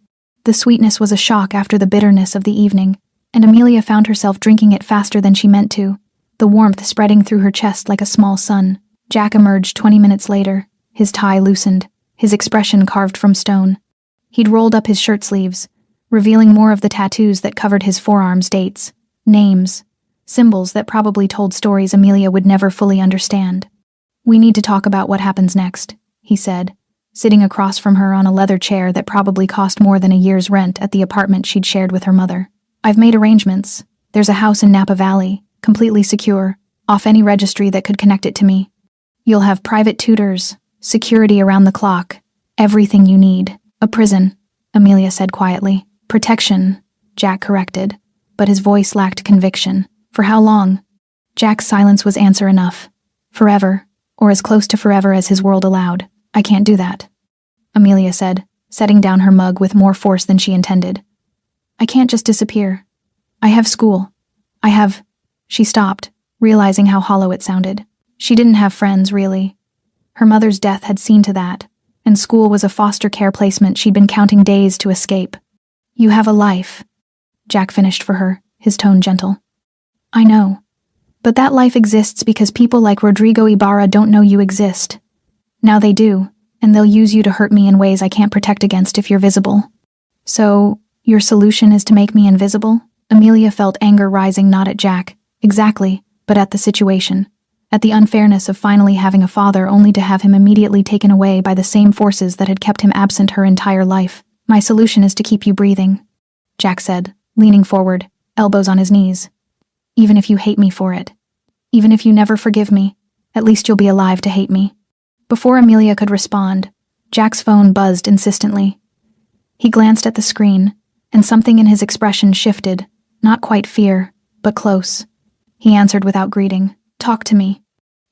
The sweetness was a shock after the bitterness of the evening, and Amelia found herself drinking it faster than she meant to, the warmth spreading through her chest like a small sun. Jack emerged 20 minutes later, his tie loosened, his expression carved from stone. He'd rolled up his shirt sleeves, revealing more of the tattoos that covered his forearms, dates, names, symbols that probably told stories Amelia would never fully understand. We need to talk about what happens next, he said, sitting across from her on a leather chair that probably cost more than a year's rent at the apartment she'd shared with her mother. I've made arrangements. There's a house in Napa Valley, completely secure, off any registry that could connect it to me. You'll have private tutors, security around the clock, everything you need. A prison, Amelia said quietly. Protection, Jack corrected, but his voice lacked conviction. For how long? Jack's silence was answer enough. Forever, or as close to forever as his world allowed. I can't do that, Amelia said, setting down her mug with more force than she intended. I can't just disappear. I have school. She stopped, realizing how hollow it sounded. She didn't have friends, really. Her mother's death had seen to that, and school was a foster care placement she'd been counting days to escape. You have a life, Jack finished for her, his tone gentle. I know. But that life exists because people like Rodrigo Ibarra don't know you exist. Now they do, and they'll use you to hurt me in ways I can't protect against if you're visible. So, your solution is to make me invisible? Amelia felt anger rising not at Jack, exactly, but at the situation. At the unfairness of finally having a father only to have him immediately taken away by the same forces that had kept him absent her entire life. My solution is to keep you breathing, Jack said, leaning forward, elbows on his knees. Even if you hate me for it. Even if you never forgive me, at least you'll be alive to hate me. Before Amelia could respond, Jack's phone buzzed insistently. He glanced at the screen, and something in his expression shifted, not quite fear, but close. He answered without greeting. Talk to me.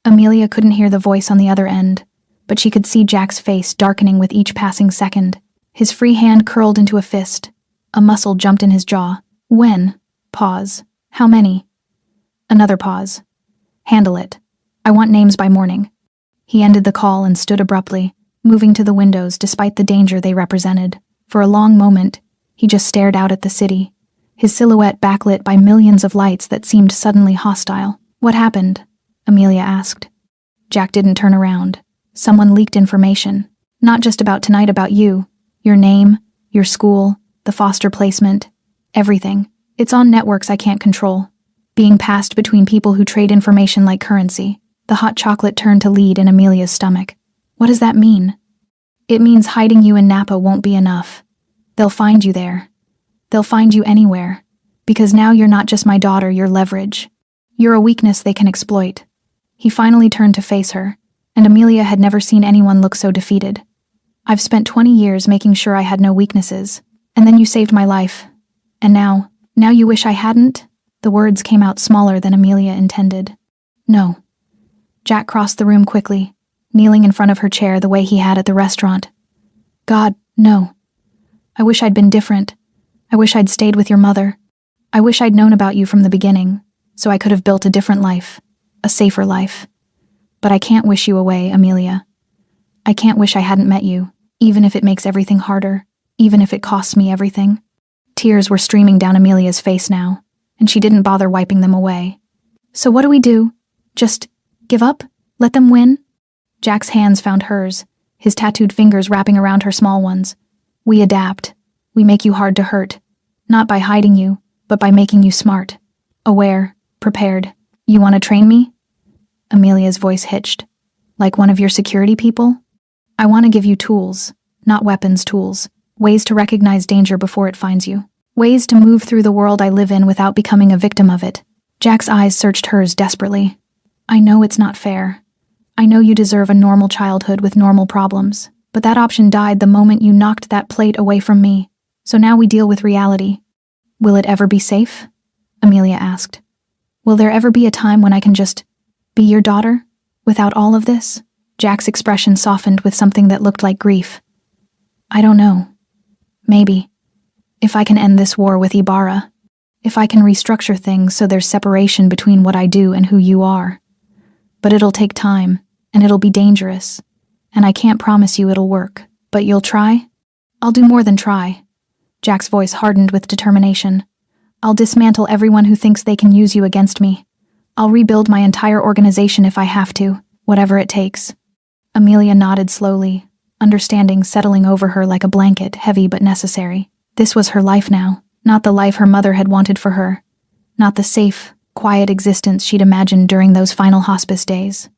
Amelia couldn't hear the voice on the other end, but she could see Jack's face darkening with each passing second. His free hand curled into a fist. A muscle jumped in his jaw. When? Pause. How many? Another pause. Handle it. I want names by morning. He ended the call and stood abruptly, moving to the windows despite the danger they represented. For a long moment, he just stared out at the city, his silhouette backlit by millions of lights that seemed suddenly hostile. What happened? Amelia asked. Jack didn't turn around. Someone leaked information. Not just about tonight, about you. Your name, your school, the foster placement, everything. It's on networks I can't control. Being passed between people who trade information like currency. The hot chocolate turned to lead in Amelia's stomach. What does that mean? It means hiding you in Napa won't be enough. They'll find you there. They'll find you anywhere. Because now you're not just my daughter, you're leverage. You're a weakness they can exploit. He finally turned to face her, and Amelia had never seen anyone look so defeated. I've spent 20 years making sure I had no weaknesses, and then you saved my life. And now you wish I hadn't? The words came out smaller than Amelia intended. No. Jack crossed the room quickly, kneeling in front of her chair the way he had at the restaurant. God, no. I wish I'd been different. I wish I'd stayed with your mother. I wish I'd known about you from the beginning, so I could have built a different life, a safer life. But I can't wish you away, Amelia. I can't wish I hadn't met you, even if it makes everything harder, even if it costs me everything. Tears were streaming down Amelia's face now, and she didn't bother wiping them away. So what do we do? Just give up? Let them win? Jack's hands found hers, his tattooed fingers wrapping around her small ones. We adapt. We make you hard to hurt. Not by hiding you, but by making you smart. Aware, prepared. You want to train me? Amelia's voice hitched. Like one of your security people? I want to give you tools, not weapons, tools. Ways to recognize danger before it finds you. Ways to move through the world I live in without becoming a victim of it. Jack's eyes searched hers desperately. I know it's not fair. I know you deserve a normal childhood with normal problems, but that option died the moment you knocked that plate away from me. So now we deal with reality. Will it ever be safe? Amelia asked. Will there ever be a time when I can just be your daughter without all of this? Jack's expression softened with something that looked like grief. I don't know. Maybe. If I can end this war with Ibarra. If I can restructure things so there's separation between what I do and who you are. But it'll take time, and it'll be dangerous. And I can't promise you it'll work. But you'll try? I'll do more than try. Jack's voice hardened with determination. I'll dismantle everyone who thinks they can use you against me. I'll rebuild my entire organization if I have to, whatever it takes. Amelia nodded slowly, understanding settling over her like a blanket, heavy but necessary. This was her life now, not the life her mother had wanted for her. Not the safe, quiet existence she'd imagined during those final hospice days.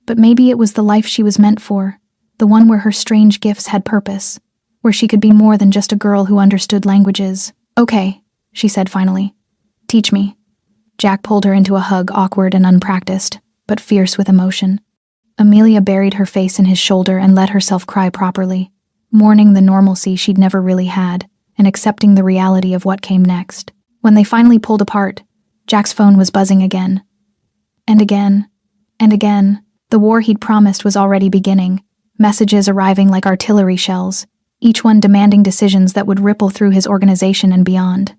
But maybe it was the life she was meant for, the one where her strange gifts had purpose, where she could be more than just a girl who understood languages. Okay, she said finally. Teach me. Jack pulled her into a hug, awkward and unpracticed, but fierce with emotion. Amelia buried her face in his shoulder and let herself cry properly, mourning the normalcy she'd never really had, and accepting the reality of what came next. When they finally pulled apart, Jack's phone was buzzing again. And again. And again. The war he'd promised was already beginning, messages arriving like artillery shells, each one demanding decisions that would ripple through his organization and beyond.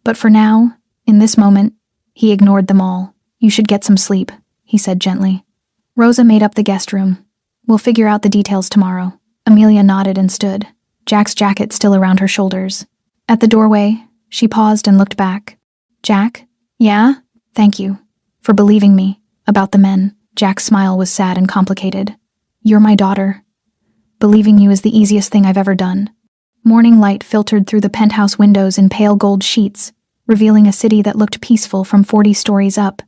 But for now, in this moment, he ignored them all. You should get some sleep, he said gently. Rosa made up the guest room. We'll figure out the details tomorrow. Amelia nodded and stood, Jack's jacket still around her shoulders. At the doorway, she paused and looked back. Jack? Yeah? Thank you. For believing me. About the men. Jack's smile was sad and complicated. You're my daughter. Believing you is the easiest thing I've ever done. Morning light filtered through the penthouse windows in pale gold sheets, revealing a city that looked peaceful from 40 stories up.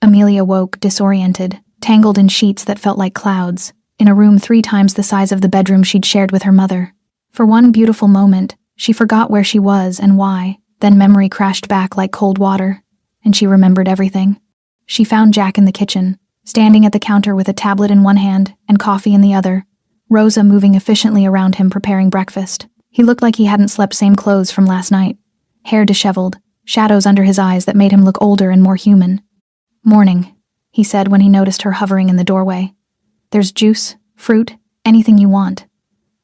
Amelia woke, disoriented, tangled in sheets that felt like clouds, in a room 3 times the size of the bedroom she'd shared with her mother. For one beautiful moment, she forgot where she was and why, then memory crashed back like cold water, and she remembered everything. She found Jack in the kitchen, standing at the counter with a tablet in one hand and coffee in the other, Rosa moving efficiently around him preparing breakfast. He looked like he hadn't slept same clothes from last night, hair disheveled, shadows under his eyes that made him look older and more human. Morning, he said when he noticed her hovering in the doorway. There's juice, fruit, anything you want.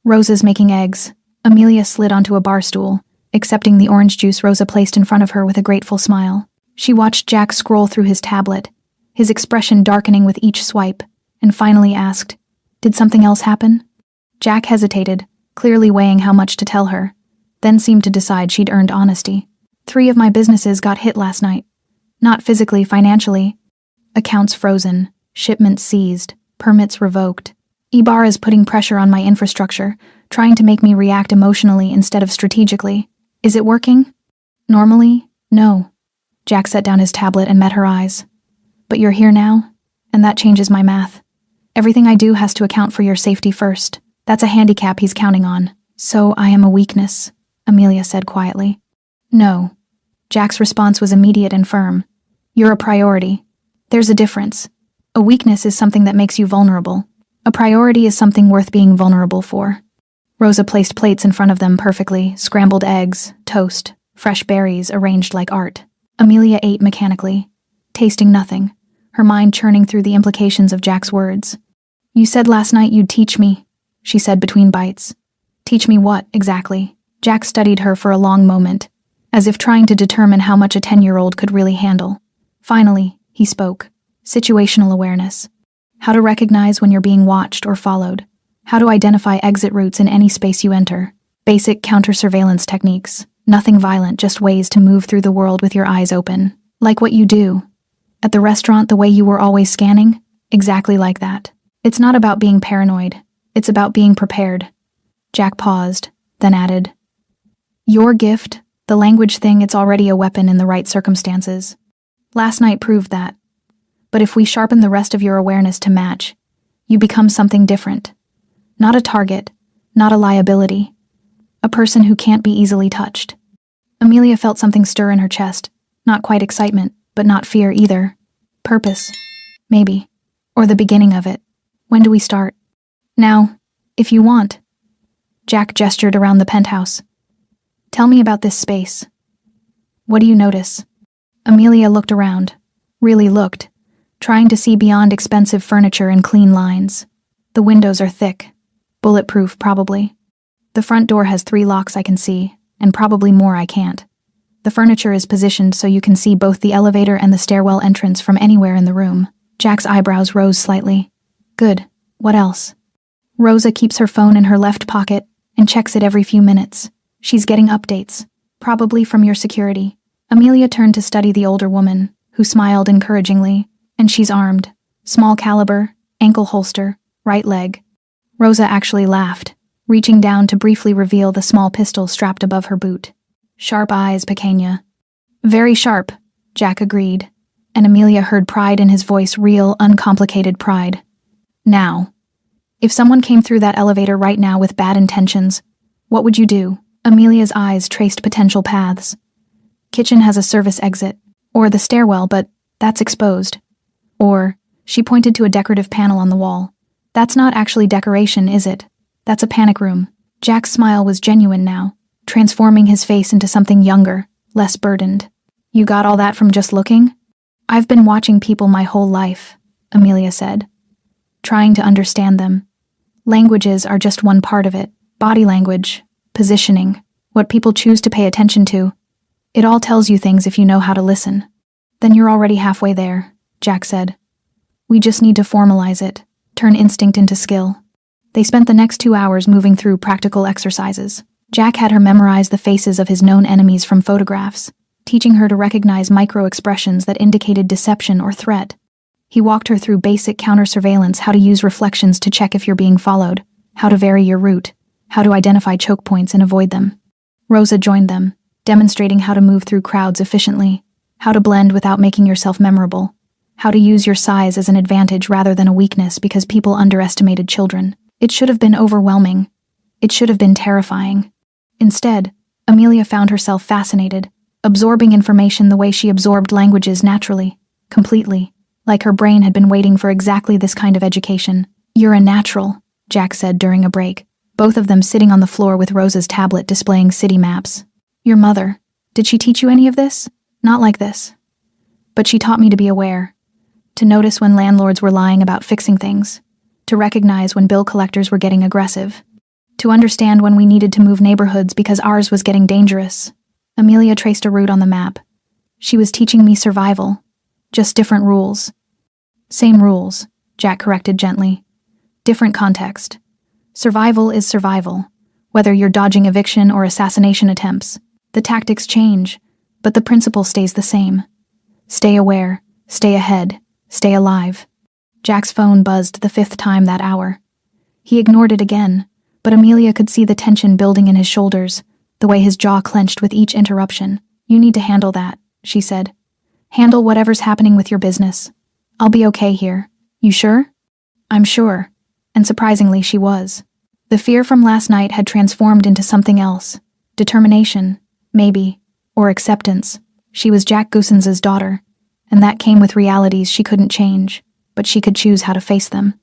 Rosa's making eggs. Amelia slid onto a bar stool, accepting the orange juice Rosa placed in front of her with a grateful smile. She watched Jack scroll through his tablet, his expression darkening with each swipe, and finally asked, Did something else happen? Jack hesitated, clearly weighing how much to tell her, then seemed to decide she'd earned honesty. 3 of my businesses got hit last night. Not physically, financially. Accounts frozen, shipments seized, permits revoked. Ibarra's putting pressure on my infrastructure, trying to make me react emotionally instead of strategically. Is it working? Normally, no. Jack set down his tablet and met her eyes. But you're here now, and that changes my math. Everything I do has to account for your safety first. That's a handicap he's counting on. So I am a weakness, Amelia said quietly. No. Jack's response was immediate and firm. You're a priority. There's a difference. A weakness is something that makes you vulnerable. A priority is something worth being vulnerable for. Rosa placed plates in front of them perfectly, scrambled eggs, toast, fresh berries arranged like art. Amelia ate mechanically, tasting nothing, her mind churning through the implications of Jack's words. You said last night you'd teach me, she said between bites. Teach me what, exactly? Jack studied her for a long moment, as if trying to determine how much a 10-year-old could really handle. Finally, he spoke. Situational awareness. How to recognize when you're being watched or followed. How to identify exit routes in any space you enter. Basic counter-surveillance techniques. Nothing violent, just ways to move through the world with your eyes open. Like what you do. At the restaurant, the way you were always scanning? Exactly like that. It's not about being paranoid. It's about being prepared. Jack paused, then added, Your gift, the language thing, it's already a weapon in the right circumstances. Last night proved that. But if we sharpen the rest of your awareness to match, you become something different. Not a target, not a liability. A person who can't be easily touched. Amelia felt something stir in her chest. Not quite excitement, but not fear either. Purpose. Maybe. Or the beginning of it. When do we start? Now, if you want. Jack gestured around the penthouse. Tell me about this space. What do you notice? Amelia looked around. Really looked. Trying to see beyond expensive furniture and clean lines. The windows are thick. Bulletproof, probably. The front door has 3 locks I can see, and probably more I can't. The furniture is positioned so you can see both the elevator and the stairwell entrance from anywhere in the room. Jack's eyebrows rose slightly. Good. What else? Rosa keeps her phone in her left pocket and checks it every few minutes. She's getting updates, probably from your security. Amelia turned to study the older woman, who smiled encouragingly, and she's armed. Small caliber, ankle holster, right leg. Rosa actually laughed, reaching down to briefly reveal the small pistol strapped above her boot. Sharp eyes, pequeña. Very sharp, Jack agreed, and Amelia heard pride in his voice, real, uncomplicated pride. Now, if someone came through that elevator right now with bad intentions, what would you do? Amelia's eyes traced potential paths. Kitchen has a service exit, or the stairwell, but that's exposed. Or, she pointed to a decorative panel on the wall. That's not actually decoration, is it? That's a panic room. Jack's smile was genuine now, transforming his face into something younger, less burdened. You got all that from just looking? I've been watching people my whole life, Amelia said, trying to understand them. Languages are just one part of it. Body language, positioning, what people choose to pay attention to. It all tells you things if you know how to listen. Then you're already halfway there, Jack said. We just need to formalize it, turn instinct into skill. They spent the next 2 hours moving through practical exercises. Jack had her memorize the faces of his known enemies from photographs, teaching her to recognize micro-expressions that indicated deception or threat. He walked her through basic counter-surveillance, how to use reflections to check if you're being followed, how to vary your route, how to identify choke points and avoid them. Rosa joined them, demonstrating how to move through crowds efficiently, how to blend without making yourself memorable, how to use your size as an advantage rather than a weakness because people underestimated children. It should have been overwhelming. It should have been terrifying. Instead, Amelia found herself fascinated, absorbing information the way she absorbed languages naturally, completely, like her brain had been waiting for exactly this kind of education. "You're a natural," Jack said during a break, both of them sitting on the floor with Rosa's tablet displaying city maps. "Your mother, did she teach you any of this?" "Not like this. But she taught me to be aware, to notice when landlords were lying about fixing things, to recognize when bill collectors were getting aggressive, to understand when we needed to move neighborhoods because ours was getting dangerous." Amelia traced a route on the map. "She was teaching me survival, just different rules." "Same rules," Jack corrected gently. "Different context. Survival is survival, whether you're dodging eviction or assassination attempts. The tactics change, but the principle stays the same. Stay aware, stay ahead, stay alive." Jack's phone buzzed the 5th time that hour. He ignored it again, but Amelia could see the tension building in his shoulders, the way his jaw clenched with each interruption. "You need to handle that," she said. "Handle whatever's happening with your business. I'll be okay here. You sure?" "I'm sure." And surprisingly, she was. The fear from last night had transformed into something else. Determination, maybe, or acceptance. She was Jack Goossens's daughter, and that came with realities she couldn't change, but she could choose how to face them.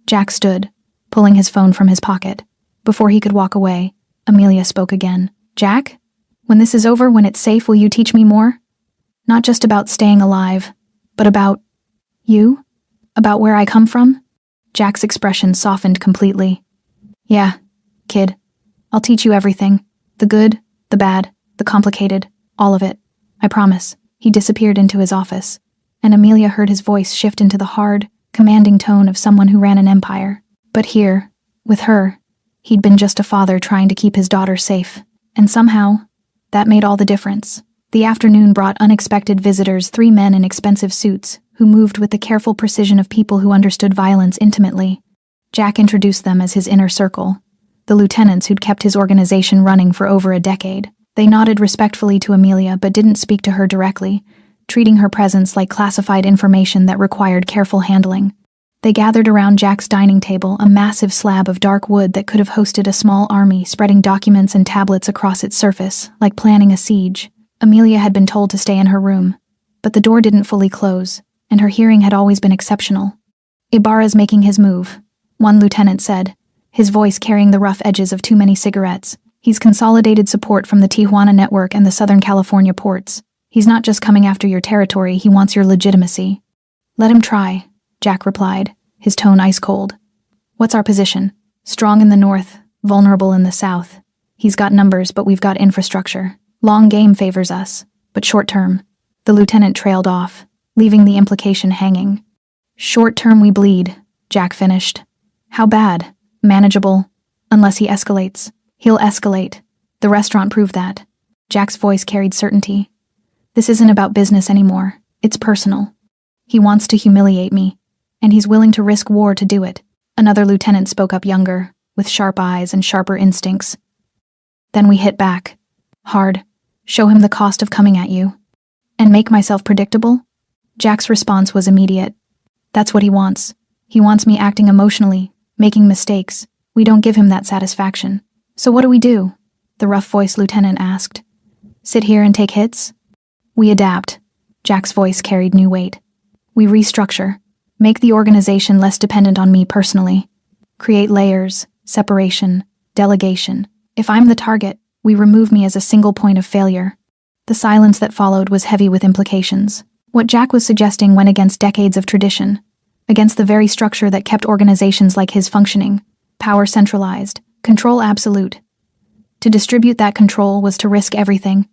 Jack stood, pulling his phone from his pocket. Before he could walk away, Amelia spoke again. "Jack, when this is over, when it's safe, will you teach me more? Not just about staying alive, but about you? About where I come from?" Jack's expression softened completely. "Yeah, kid. I'll teach you everything. The good, the bad, the complicated, all of it. I promise." He disappeared into his office, and Amelia heard his voice shift into the hard, commanding tone of someone who ran an empire. But here, with her, he'd been just a father trying to keep his daughter safe. And somehow, that made all the difference. The afternoon brought unexpected visitors, 3 men in expensive suits, who moved with the careful precision of people who understood violence intimately. Jack introduced them as his inner circle, the lieutenants who'd kept his organization running for over a decade. They nodded respectfully to Amelia but didn't speak to her directly, treating her presence like classified information that required careful handling. They gathered around Jack's dining table, a massive slab of dark wood that could have hosted a small army, spreading documents and tablets across its surface, like planning a siege. Amelia had been told to stay in her room, but the door didn't fully close, and her hearing had always been exceptional. "Ibarra's making his move," one lieutenant said, his voice carrying the rough edges of too many cigarettes. "He's consolidated support from the Tijuana network and the Southern California ports. He's not just coming after your territory, he wants your legitimacy." "Let him try," Jack replied, his tone ice-cold. "What's our position? Strong in the north, vulnerable in the south. He's got numbers, but we've got infrastructure. Long game favors us, but short-term." The lieutenant trailed off, leaving the implication hanging. "Short-term we bleed," Jack finished. "How bad? Manageable? Unless he escalates." "He'll escalate. The restaurant proved that." Jack's voice carried certainty. "This isn't about business anymore. It's personal. He wants to humiliate me, and he's willing to risk war to do it." Another lieutenant spoke up, younger, with sharp eyes and sharper instincts. "Then we hit back. Hard. Show him the cost of coming at you. And make myself predictable?" Jack's response was immediate. "That's what he wants. He wants me acting emotionally, making mistakes. We don't give him that satisfaction." "So what do we do?" the rough-voiced lieutenant asked. "Sit here and take hits?" "We adapt." Jack's voice carried new weight. "We restructure. Make the organization less dependent on me personally. Create layers, separation, delegation. If I'm the target, we remove me as a single point of failure." The silence that followed was heavy with implications. What Jack was suggesting went against decades of tradition, against the very structure that kept organizations like his functioning. Power centralized, control absolute. To distribute that control was to risk everything.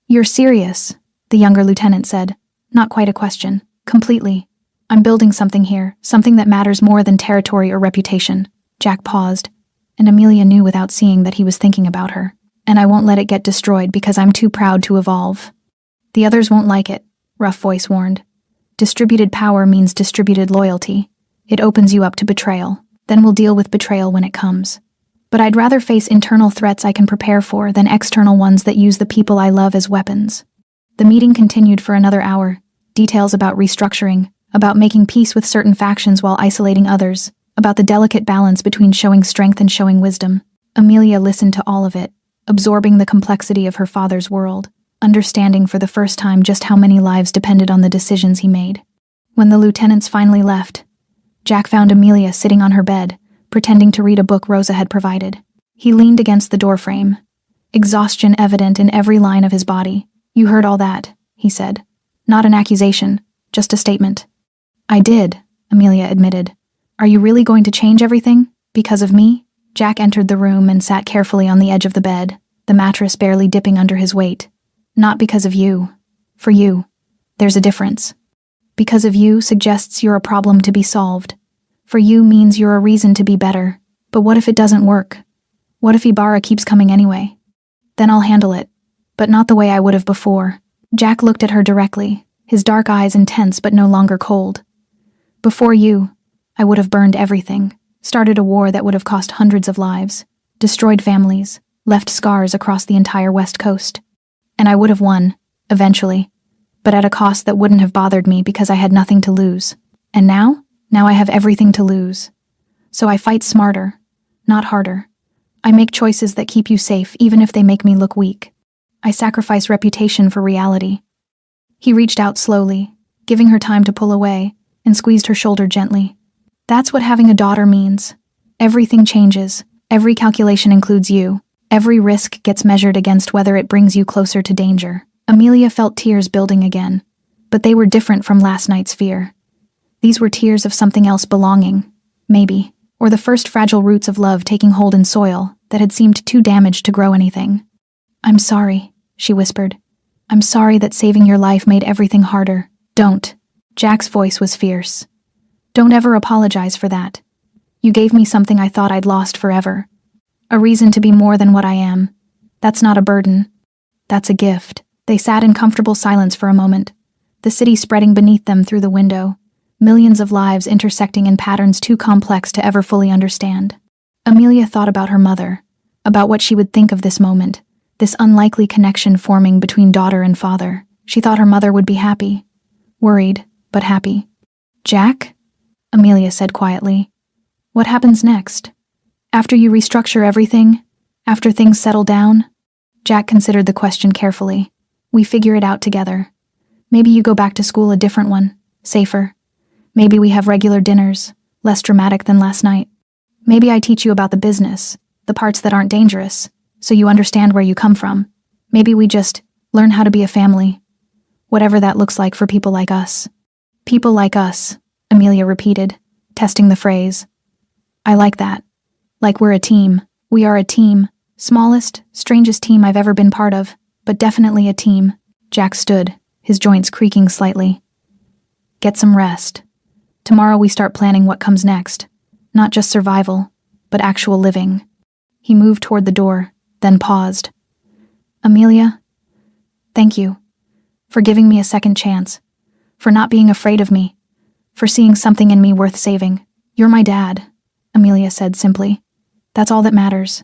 "You're serious," the younger lieutenant said. "Not quite a question. Completely. I'm building something here, something that matters more than territory or reputation." Jack paused, and Amelia knew without seeing that he was thinking about her. And I won't let it get destroyed because I'm too proud to evolve. The others won't like it, Rough Voice warned. Distributed power means distributed loyalty. It opens you up to betrayal. Then we'll deal with betrayal when it comes. But I'd rather face internal threats I can prepare for than external ones that use the people I love as weapons. The meeting continued for another hour. Details about restructuring, about making peace with certain factions while isolating others, about the delicate balance between showing strength and showing wisdom. Amelia listened to all of it, absorbing the complexity of her father's world, understanding for the first time just how many lives depended on the decisions he made. When the lieutenants finally left, Jack found Amelia sitting on her bed, pretending to read a book Rosa had provided. He leaned against the doorframe, exhaustion evident in every line of his body. "You heard all that," he said. "Not an accusation, just a statement." "I did," Amelia admitted. "Are you really going to change everything? Because of me?" Jack entered the room and sat carefully on the edge of the bed, the mattress barely dipping under his weight. "Not because of you. For you. There's a difference. Because of you suggests you're a problem to be solved. For you means you're a reason to be better. But what if it doesn't work? What if Ibarra keeps coming anyway? Then I'll handle it. But not the way I would have before." Jack looked at her directly, his dark eyes intense but no longer cold. "Before you, I would have burned everything, started a war that would have cost hundreds of lives, destroyed families, left scars across the entire West Coast. And I would have won, eventually, but at a cost that wouldn't have bothered me because I had nothing to lose. And now I have everything to lose. So I fight smarter, not harder. I make choices that keep you safe even if they make me look weak. I sacrifice reputation for reality." He reached out slowly, giving her time to pull away, and squeezed her shoulder gently. "That's what having a daughter means. Everything changes. Every calculation includes you. Every risk gets measured against whether it brings you closer to danger." Amelia felt tears building again, but they were different from last night's fear. These were tears of something else belonging, maybe, or the first fragile roots of love taking hold in soil that had seemed too damaged to grow anything. "I'm sorry," she whispered. "I'm sorry that saving your life made everything harder. Don't." Jack's voice was fierce. "Don't ever apologize for that. You gave me something I thought I'd lost forever. A reason to be more than what I am. That's not a burden. That's a gift." They sat in comfortable silence for a moment, the city spreading beneath them through the window, millions of lives intersecting in patterns too complex to ever fully understand. Amelia thought about her mother, about what she would think of this moment, this unlikely connection forming between daughter and father. She thought her mother would be happy. Worried, but happy. "Jack?" Amelia said quietly. "What happens next? After you restructure everything? After things settle down?" Jack considered the question carefully. "We figure it out together. Maybe you go back to school a different one, safer. Maybe we have regular dinners, less dramatic than last night. Maybe I teach you about the business, the parts that aren't dangerous, so you understand where you come from. Maybe we just learn how to be a family. Whatever that looks like for people like us." "People like us," Amelia repeated, testing the phrase. "I like that. Like we're a team. We are a team. Smallest, strangest team I've ever been part of, but definitely a team." Jack stood, his joints creaking slightly. "Get some rest. Tomorrow we start planning what comes next. Not just survival, but actual living." He moved toward the door, then paused. "Amelia, thank you. For giving me a second chance. For not being afraid of me. For seeing something in me worth saving. You're my dad," Amelia said simply. "That's all that matters."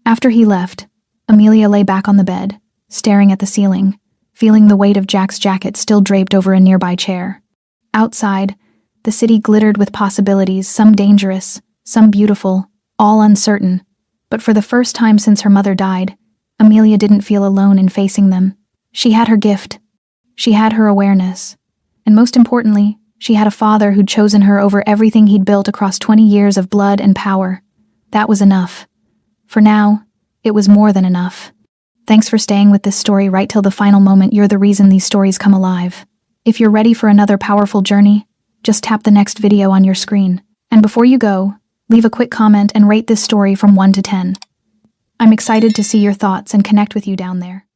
After he left, Amelia lay back on the bed, staring at the ceiling, feeling the weight of Jack's jacket still draped over a nearby chair. Outside, the city glittered with possibilities, some dangerous, some beautiful, all uncertain. But for the first time since her mother died, Amelia didn't feel alone in facing them. She had her gift. She had her awareness. And most importantly, she had a father who'd chosen her over everything he'd built across 20 years of blood and power. That was enough. For now, it was more than enough. Thanks for staying with this story right till the final moment. You're the reason these stories come alive. If you're ready for another powerful journey, just tap the next video on your screen. And before you go, leave a quick comment and rate this story from 1 to 10. I'm excited to see your thoughts and connect with you down there.